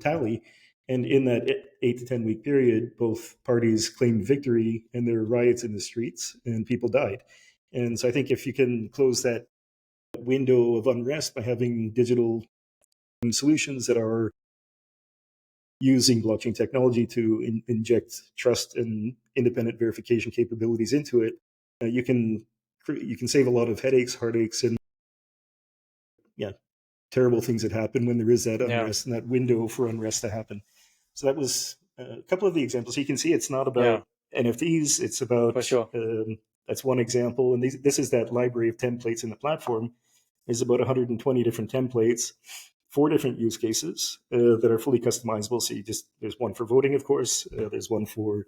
tally, and in that 8 to 10 week period, both parties claimed victory, and there were riots in the streets, and people died. And so I think if you can close that window of unrest by having digital solutions that are using blockchain technology to inject trust and independent verification capabilities into it, you can save a lot of headaches, heartaches, and terrible things that happen when there is that unrest and that window for unrest to happen. So that was a couple of the examples. So you can see it's not about NFTs. It's about, that's one example. And this is that library of templates in the platform. There's about 120 different templates, 4 different use cases that are fully customizable. So there's one for voting, of course. There's one for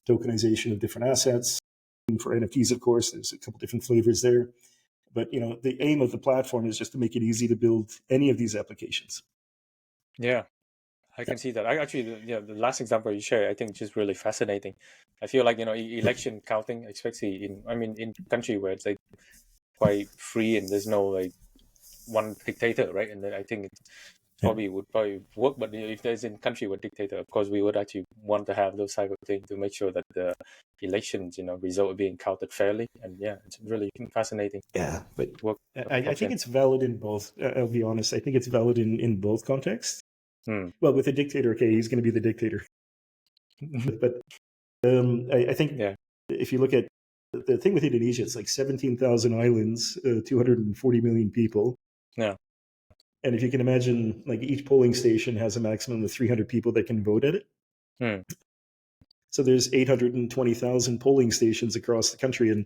tokenization of different assets. And for NFTs, of course, there's a couple different flavors there. But the aim of the platform is just to make it easy to build any of these applications. Yeah, I can see that. The last example you shared, I think, is just really fascinating. I feel like election counting, especially in country where it's like quite free and there's no one dictator, right? And then I think it would work. But if there's in country with dictator, of course, we would actually want to have those type of things to make sure that the elections, result are being counted fairly. And it's really fascinating. Yeah, but I think it's valid in both. I'll be honest. I think it's valid in both contexts. Well, with a dictator, okay, he's going to be the dictator. But I think if you look at the thing with Indonesia, it's like 17,000 islands, 240 million people. Yeah. And if you can imagine, like each polling station has a maximum of 300 people that can vote at it. So there's 820,000 polling stations across the country, and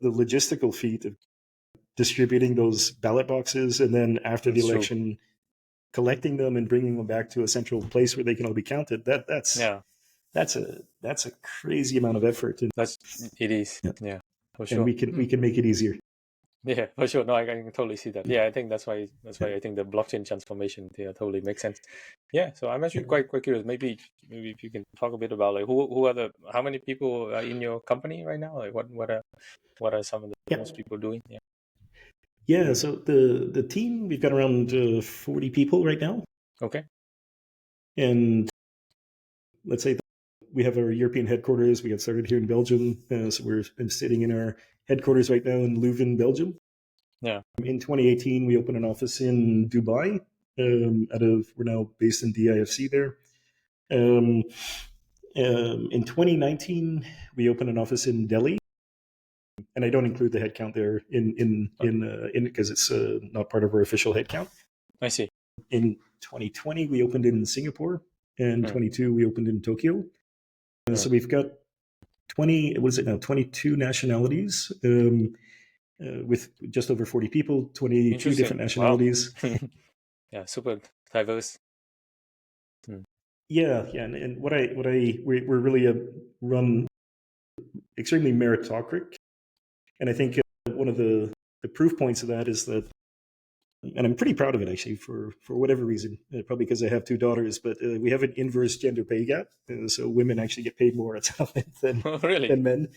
the logistical feat of distributing those ballot boxes and then after the election collecting them and bringing them back to a central place where they can all be counted, that's a crazy amount of effort. And it is. Yeah, for sure. And we can make it easier. Yeah, for sure. No, I can totally see that. Yeah, I think that's why I think the blockchain transformation totally makes sense. Yeah, so I'm actually quite curious. Maybe if you can talk a bit about like who are how many people are in your company right now? Like what are some of the most people doing? Yeah, so the team, we've got around 40 people right now. Okay. And let's say we have our European headquarters. We got started here in Belgium. So we're sitting in our headquarters right now in Leuven, Belgium. Yeah. In 2018, we opened an office in Dubai. We're now based in DIFC there. In 2019, we opened an office in Delhi. And I don't include the headcount there in because it's not part of our official headcount. I see. In 2020, we opened in Singapore, and 22 we opened in Tokyo. So we've got 22 nationalities with just over 40 people, 22 different nationalities. Wow. Yeah, super diverse. Yeah, and we're really run extremely meritocratic. And I think one of the proof points of that is that, and I'm pretty proud of it actually, for whatever reason, probably because I have two daughters, but we have an inverse gender pay gap. So women actually get paid more at SettleMint than men.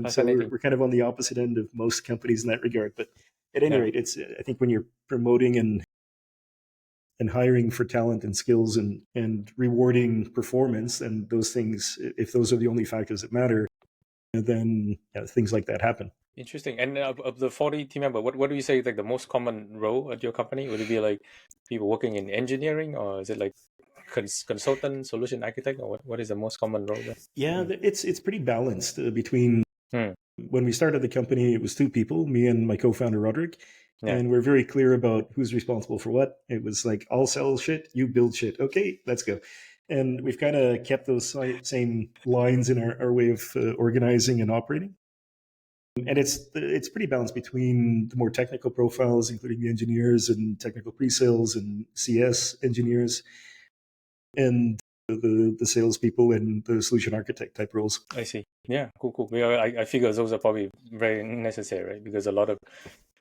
So we're kind of on the opposite end of most companies in that regard. But at any rate, I think when you're promoting and hiring for talent and skills and rewarding performance and those things, if those are the only factors that matter, then things like that happen. Interesting. And of the 40 team members, what do you say is like the most common role at your company? Would it be like people working in engineering, or is it like consultant, solution architect, or what is the most common role there? Yeah, it's pretty balanced between. When we started the company, it was two people, me and my co-founder Roderik. And we're very clear about who's responsible for what. It was like, I'll sell shit, you build shit. Okay, let's go. And we've kind of kept those same lines in our way of organizing and operating. And it's pretty balanced between the more technical profiles, including the engineers and technical pre-sales and CS engineers, and the salespeople and the solution architect type roles. I see. Yeah, cool. Yeah, I figure those are probably very necessary, right? Because a lot of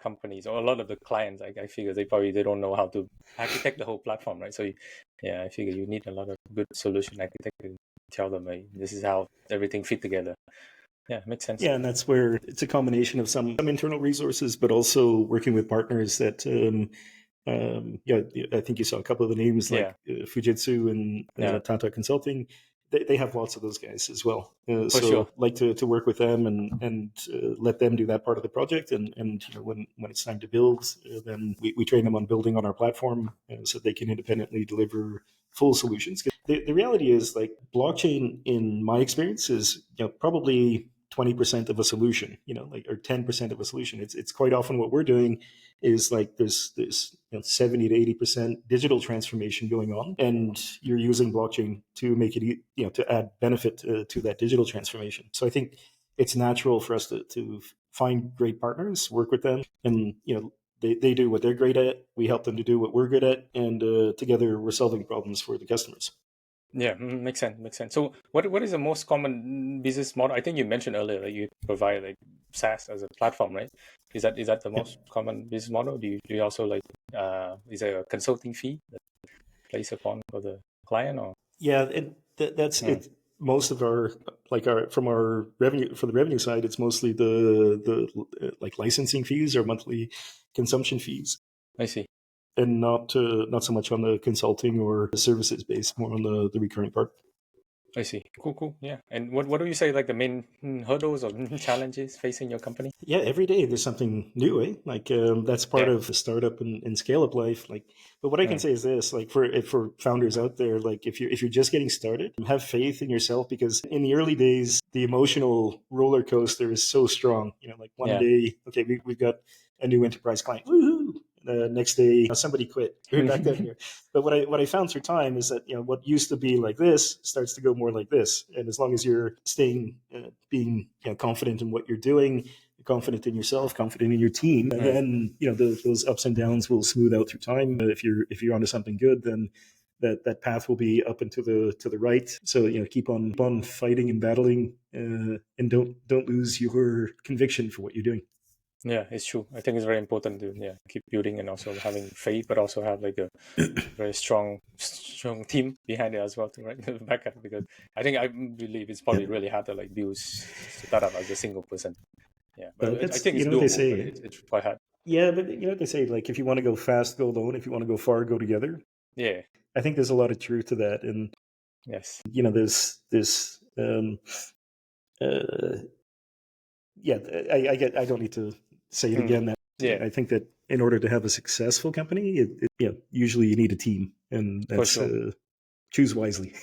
companies or a lot of the clients, I figure they don't know how to architect the whole platform, right? So I figure you need a lot of good solution architect to tell them, hey, this is how everything fit together. Yeah, makes sense. Yeah, and that's where it's a combination of some internal resources, but also working with partners that, I think you saw a couple of the names like Fujitsu and Tata Consulting. They have lots of those guys as well. Sure. Like to work with them and let them do that part of the project. And when it's time to build, then we train them on building on our platform so they can independently deliver full solutions. The reality is, like, blockchain, in my experience, is probably 20% of a solution, or 10% of a solution. It's quite often what we're doing is like there's 70 to 80% digital transformation going on, and you're using blockchain to make it, to add benefit to that digital transformation. So I think it's natural for us to find great partners, work with them, and they do what they're great at. We help them to do what we're good at, and together we're solving problems for the customers. Yeah, makes sense. So what is the most common business model? I think you mentioned earlier that you provide like SaaS as a platform, right? Is that the most common business model? Do you also like is there a consulting fee that placed upon for the client, or? Yeah, that's it. Most of our from our revenue, for the revenue side, it's mostly the like licensing fees or monthly consumption fees. I see. And not so much on the consulting or the services base, more on the recurring part. I see. Cool. Yeah. And what do you say like the main hurdles or challenges facing your company? Yeah, every day there's something new, eh? Like that's part Yeah. of the startup and scale up life. Like, but what I can say is this: like for founders out there, like if you're just getting started, have faith in yourself because in the early days, the emotional roller coaster is so strong. You know, like one Yeah. day, okay, we've got a new enterprise client. Woohoo! The next day, somebody quit. Right back down here. But what I found through time is that what used to be like this starts to go more like this. And as long as you're staying, being confident in what you're doing, confident in yourself, confident in your team, and then those ups and downs will smooth out through time. If you're onto something good, then that path will be up and to the right. So keep on fighting and battling, and don't lose your conviction for what you're doing. Yeah, it's true. I think it's very important to keep building and also having faith, but also have like a very strong team behind it as well to back up, because I believe it's Yeah. probably really hard to like build startup as a single person. Yeah, but I That's think it's what they doable, but say. it's quite hard. Yeah, but what they say, like if you want to go fast, go alone. If you want to go far, go together. Yeah. I think there's a lot of truth to that, and Yes. there's this. Uh, yeah, I don't need to say it again. That Yeah, I think that in order to have a successful company, usually you need a team, and for that's sure. choose wisely.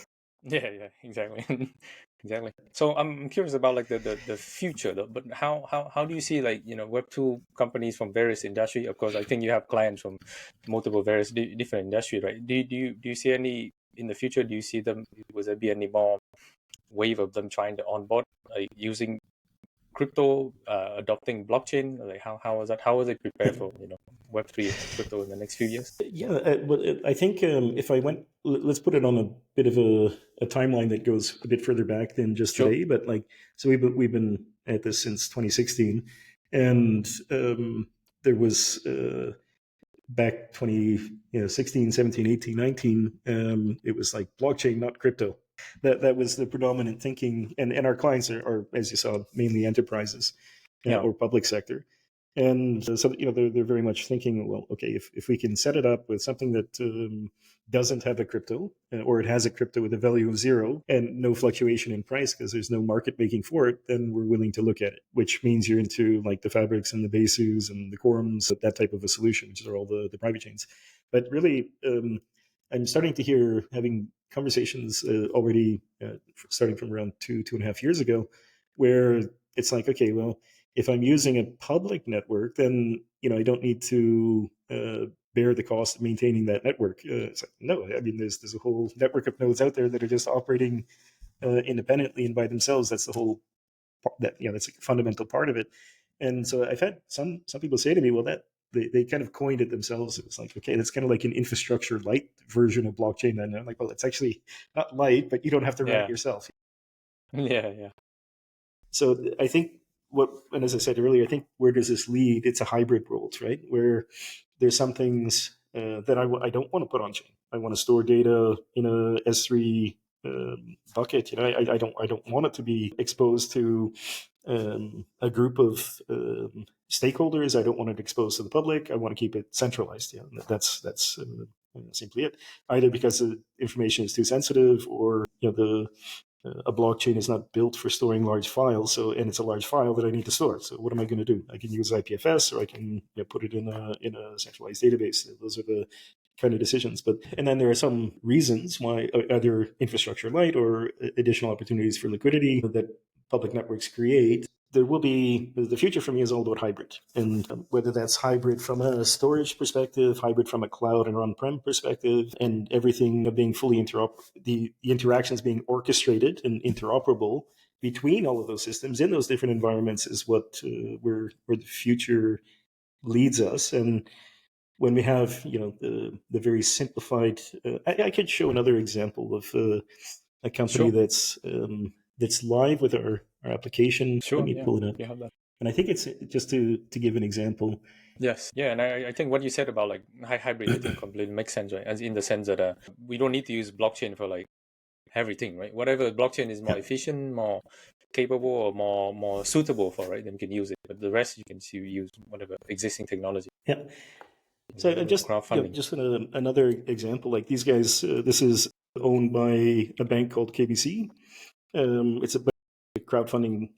Yeah, exactly. Exactly. So I'm curious about like the future though, but how do you see like, Web2 companies from various industry? Of course, I think you have clients from multiple various different industry, right? Do you see any in the future? Do you see them? Will there be any more wave of them trying to onboard, like using crypto, adopting blockchain? Like how is that? How is it prepared for Web3 crypto in the next few years? Yeah, I think if I went, let's put it on a bit of a timeline that goes a bit further back than just Sure. today. But like, so we've been at this since 2016, and there was back 2016, 17, 18, 19. It was like blockchain, not crypto. That was the predominant thinking, and our clients are as you saw mainly enterprises Yeah. or public sector. And so they're very much thinking, well, okay, if we can set it up with something that doesn't have a crypto, or it has a crypto with a value of zero and no fluctuation in price because there's no market making for it, then we're willing to look at it. Which means you're into like the Fabrics and the Besus and the Quorums, that type of a solution, which are all the private chains. But really, I'm starting to hear, having conversations already starting from around 2.5 years ago, where it's like, okay, well, if I'm using a public network, then I don't need to bear the cost of maintaining that network. It's like, no, I mean, there's a whole network of nodes out there that are just operating independently and by themselves. That's the whole that's a fundamental part of it. And so I've had some people say to me, well, that they kind of coined it themselves. It's like, okay, that's kind of like an infrastructure light version of blockchain. And I'm like, well, it's actually not light, but you don't have to run it Yeah. yourself. Yeah. So I think and as I said earlier, I think where does this lead? It's a hybrid world, right? Where there's some things that I don't want to put on chain. I want to store data in a S3 bucket. I don't want it to be exposed to a group of stakeholders. I don't want it exposed to the public. I want to keep it centralized. Yeah, that's simply it. Either because the information is too sensitive, or the a blockchain is not built for storing large files. So, and it's a large file that I need to store. So, what am I going to do? I can use IPFS, or I can put it in a centralized database. Those are the kind of decisions. But and then there are some reasons why, either infrastructure light or additional opportunities for liquidity that public networks create. There will be, the future for me is all about hybrid, and whether that's hybrid from a storage perspective, hybrid from a cloud and on-prem perspective, and everything being fully the interactions being orchestrated and interoperable between all of those systems in those different environments is what where the future leads us. And when we have the very simplified, I could show another example of a company Sure. that's live with our application. Let Sure. me Yeah. pull it up. You have that. And I think it's just to give an example. Yes. Yeah. And I think what you said about like hybrid, I think completely makes sense, right? As in the sense that we don't need to use blockchain for like everything, right? Whatever blockchain is more Yeah. efficient, more capable, or more suitable for, right? Then you can use it. But the rest you can use whatever existing technology. Yeah. So just Crowdfunding. just another example, like these guys, this is owned by a bank called KBC. It's a crowdfunding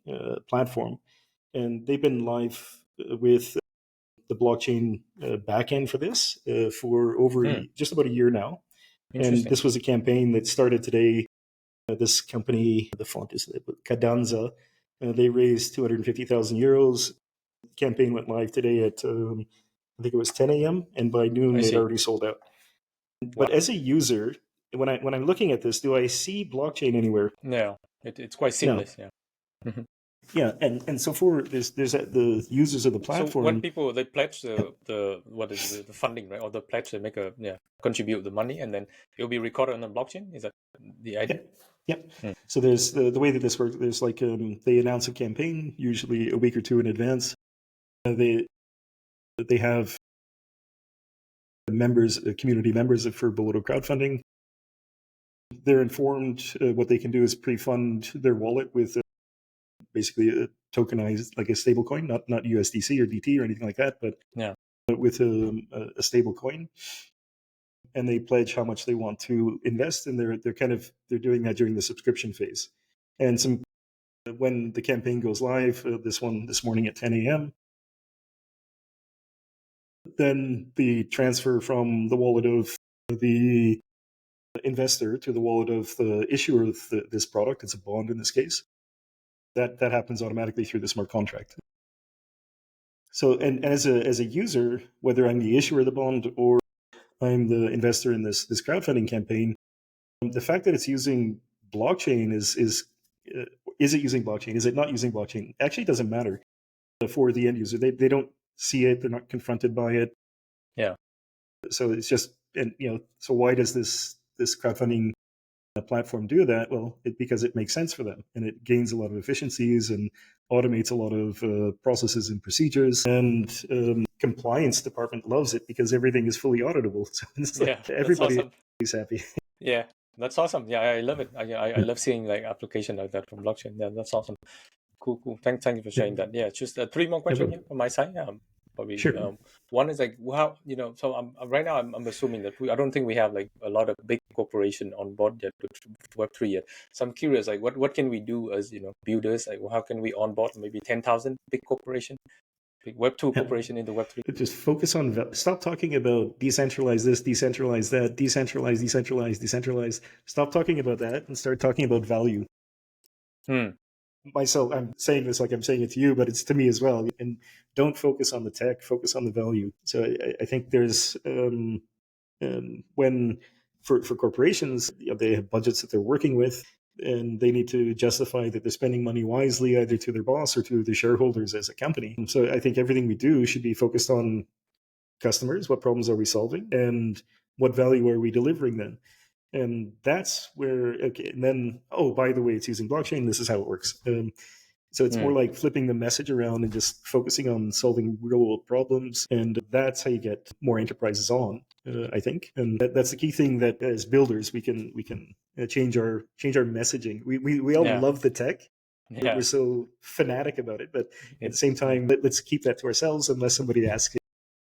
platform, and they've been live with the blockchain backend for this for over just about a year now. And this was a campaign that started today. This company, the font is Cadanza, they raised 250,000 euros. The campaign went live today at, I think it was 10 a.m. And by noon, they'd already sold out. But as a user, when I'm looking at this, do I see blockchain anywhere? No, it's quite seamless. No. Yeah. Yeah, and so for there's the users of the platform. So when people they pledge the what is the funding, right, or the pledge, they make contribute the money, and then it'll be recorded on the blockchain. Is that the idea? Yep. So there's the way that this works. There's like they announce a campaign usually a week or two in advance. They have members, community members for Boloto crowdfunding. They're informed what they can do is pre-fund their wallet with basically a tokenized, like a stable coin, not USDC or DT or anything like that, but with a stable coin. And they pledge how much they want to invest, and they're doing that during the subscription phase. And when the campaign goes live, this morning at 10 a.m., then the transfer from the wallet of the investor to the wallet of the issuer of this product, it's a bond in this case, that happens automatically through the smart contract. So, and as a user, whether I'm the issuer of the bond or I'm the investor in this crowdfunding campaign, the fact that it's using blockchain is it using blockchain? Is it not using blockchain? Actually, it doesn't matter for the end user. They don't see it. They're not confronted by it. Yeah. So it's just, and so why does this crowdfunding platform do that? Well, because it makes sense for them, and it gains a lot of efficiencies and automates a lot of processes and procedures. And compliance department loves it because everything is fully auditable. So it's like everybody is happy. Yeah, that's awesome. Yeah, I love it. I love seeing like application like that from blockchain. Yeah, that's awesome. Cool. Thank you for sharing that. Yeah, just 3 more questions here from my side. Probably. Sure. One is like, how so right now I'm assuming that I don't think we have like a lot of big corporation on board yet with Web3 yet. So I'm curious, like what can we do as builders? Like how can we onboard maybe 10,000 big corporation, big Web2 corporation into Web3? Just focus on stop talking about decentralize this, decentralize that, decentralize. Stop talking about that and start talking about value. Myself, I'm saying this like I'm saying it to you, but it's to me as well. And don't focus on the tech, focus on the value. So I think there's when for corporations, they have budgets that they're working with, and they need to justify that they're spending money wisely, either to their boss or to the shareholders as a company. And so I think everything we do should be focused on customers. What problems are we solving, and what value are we delivering then? And that's where, okay, and then, oh, by the way, it's using blockchain. This is how it works. So it's more like flipping the message around and just focusing on solving real world problems. And that's how you get more enterprises on, I think. And that's the key thing, that as builders, we can change our messaging. We all love the tech. We're so fanatic about it. But at the same time, let's keep that to ourselves unless somebody asks it.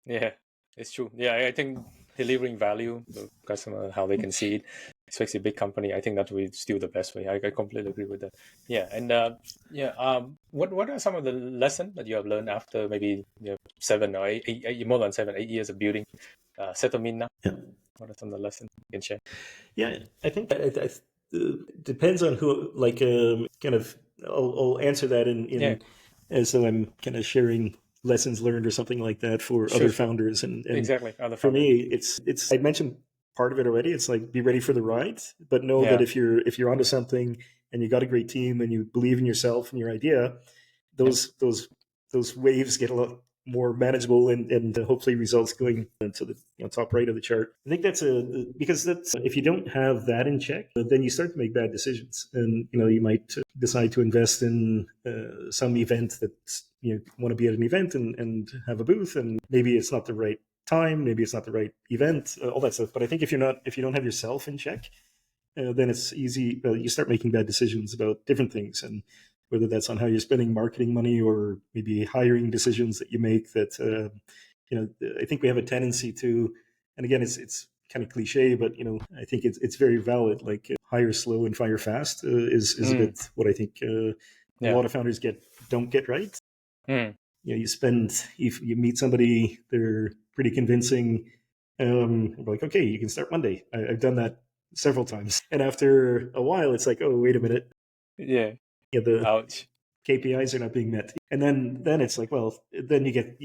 Yeah, it's true. Yeah, I think delivering value to the customer, how they can see it, especially a big company, I think that will still the best way. I completely agree with that. Yeah, and what are some of the lessons that you have learned after maybe 7 or 8 more than 7-8 years of building SettleMint now? Yeah. What are some of the lessons you can share? Yeah, I think that it depends on who. Like, kind of, I'll answer that in as though I'm kind of sharing lessons learned or something like that for other founders. And exactly. For me, it's I mentioned part of it already. It's like, be ready for the ride, but know that if you're onto something and you got a great team and you believe in yourself and your idea, those waves get a lot more manageable and hopefully results going to the top right of the chart. I think because if you don't have that in check, then you start to make bad decisions, and you might decide to invest in some event that you want to be at an event and have a booth, and maybe it's not the right time, maybe it's not the right event, all that stuff. But I think if you don't have yourself in check, then it's easy. You start making bad decisions about different things, and whether that's on how you're spending marketing money or maybe hiring decisions that you make that, I think we have a tendency to, and again, it's kind of cliche, but I think it's very valid. Like hire slow and fire fast is a bit what I think a lot of founders don't get right. You meet somebody, they're pretty convincing. Like, okay, you can start Monday. I've done that several times, and after a while, it's like, oh, wait a minute, the Ouch. KPIs are not being met, and then it's like, well, then you get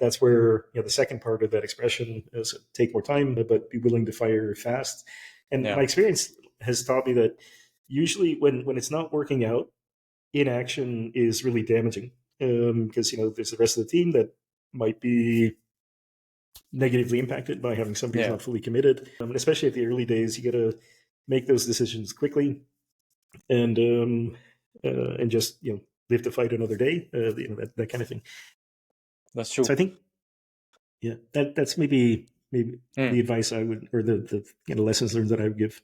that's where the second part of that expression is take more time, but be willing to fire fast. And my experience has taught me that usually when it's not working out, inaction is really damaging, because there's the rest of the team that might be negatively impacted by having somebody who's not fully committed. Especially at the early days, you got to make those decisions quickly, and just live to fight another day. That kind of thing. That's true. So I think, that's maybe the advice I would, or the lessons learned that I would give.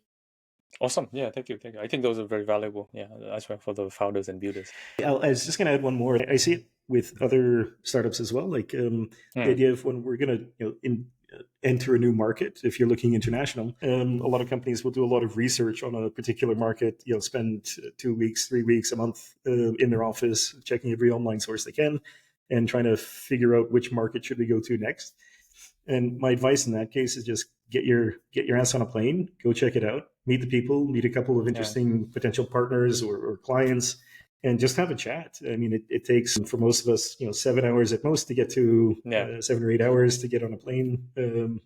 Awesome. Yeah, thank you. I think those are very valuable. Yeah, as well for the founders and builders. I was just going to add one more. I see it with other startups as well. Like the idea of when we're going to enter a new market, if you're looking international, a lot of companies will do a lot of research on a particular market, spend 2 weeks, 3 weeks, a month in their office, checking every online source they can and trying to figure out which market should we go to next. And my advice in that case is just get your ass on a plane, go check it out, meet the people, meet a couple of interesting potential partners or clients, and just have a chat. I mean, it takes, for most of us, 7 hours at most to get to 7 or 8 hours to get on a plane,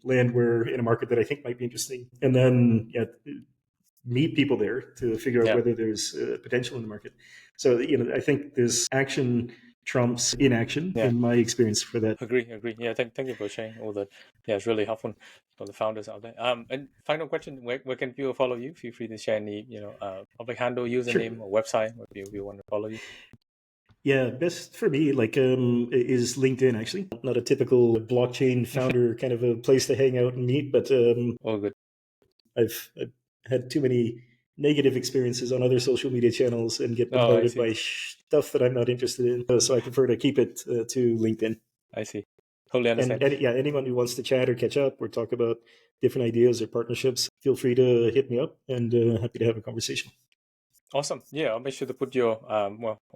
land where in a market that I think might be interesting, and then meet people there to figure out whether there's potential in the market. So I think there's action trumps inaction in my experience for that. Agree. Yeah, thank you for sharing all that. Yeah, it's really helpful for the founders out there. And final question: where can people follow you? Feel free to share any public handle, username, or website where people want to follow you. Yeah, best for me is LinkedIn. Actually, not a typical blockchain founder kind of a place to hang out and meet, but all good. I've had too many negative experiences on other social media channels and get bombarded by stuff that I'm not interested in. So I prefer to keep it to LinkedIn. I see. Totally understand. And anyone who wants to chat or catch up or talk about different ideas or partnerships, feel free to hit me up, and happy to have a conversation. Awesome. Yeah, I'll make sure to put your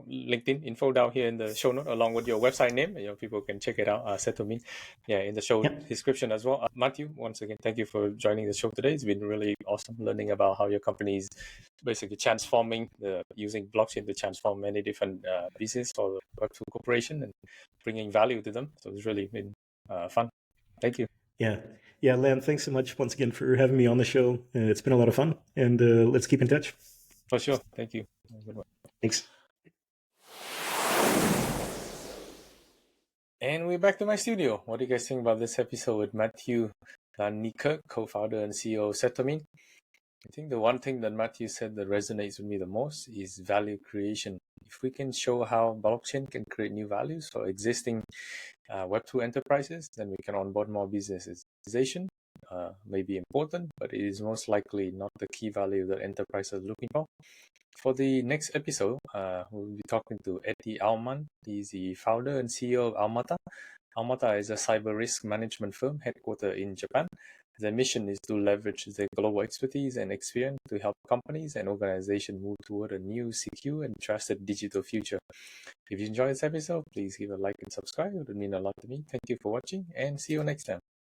LinkedIn info down here in the show note along with your website name. People can check it out. SettleMint, in the show description as well. Matthew, once again, thank you for joining the show today. It's been really awesome learning about how your company is basically transforming using blockchain to transform many different business for the Web2 Corporation and bringing value to them. So it's really been fun. Thank you. Yeah, Lam, thanks so much once again for having me on the show. It's been a lot of fun, and let's keep in touch. For sure. Thank you. Thanks. And we're back to my studio. What do you guys think about this episode with Matthew Van Niekerk, co-founder and CEO of SettleMint? I think the one thing that Matthew said that resonates with me the most is value creation. If we can show how blockchain can create new values for existing Web2 enterprises, then we can onboard more businesses. May be important, but it is most likely not the key value that enterprises are looking for. For the next episode, we'll be talking to Eddie Alman. He's the founder and CEO of Almata. Almata is a cyber risk management firm headquartered in Japan. Their mission is to leverage their global expertise and experience to help companies and organizations move toward a new, secure, and trusted digital future. If you enjoyed this episode, please give a like and subscribe. It would mean a lot to me. Thank you for watching, and see you next time.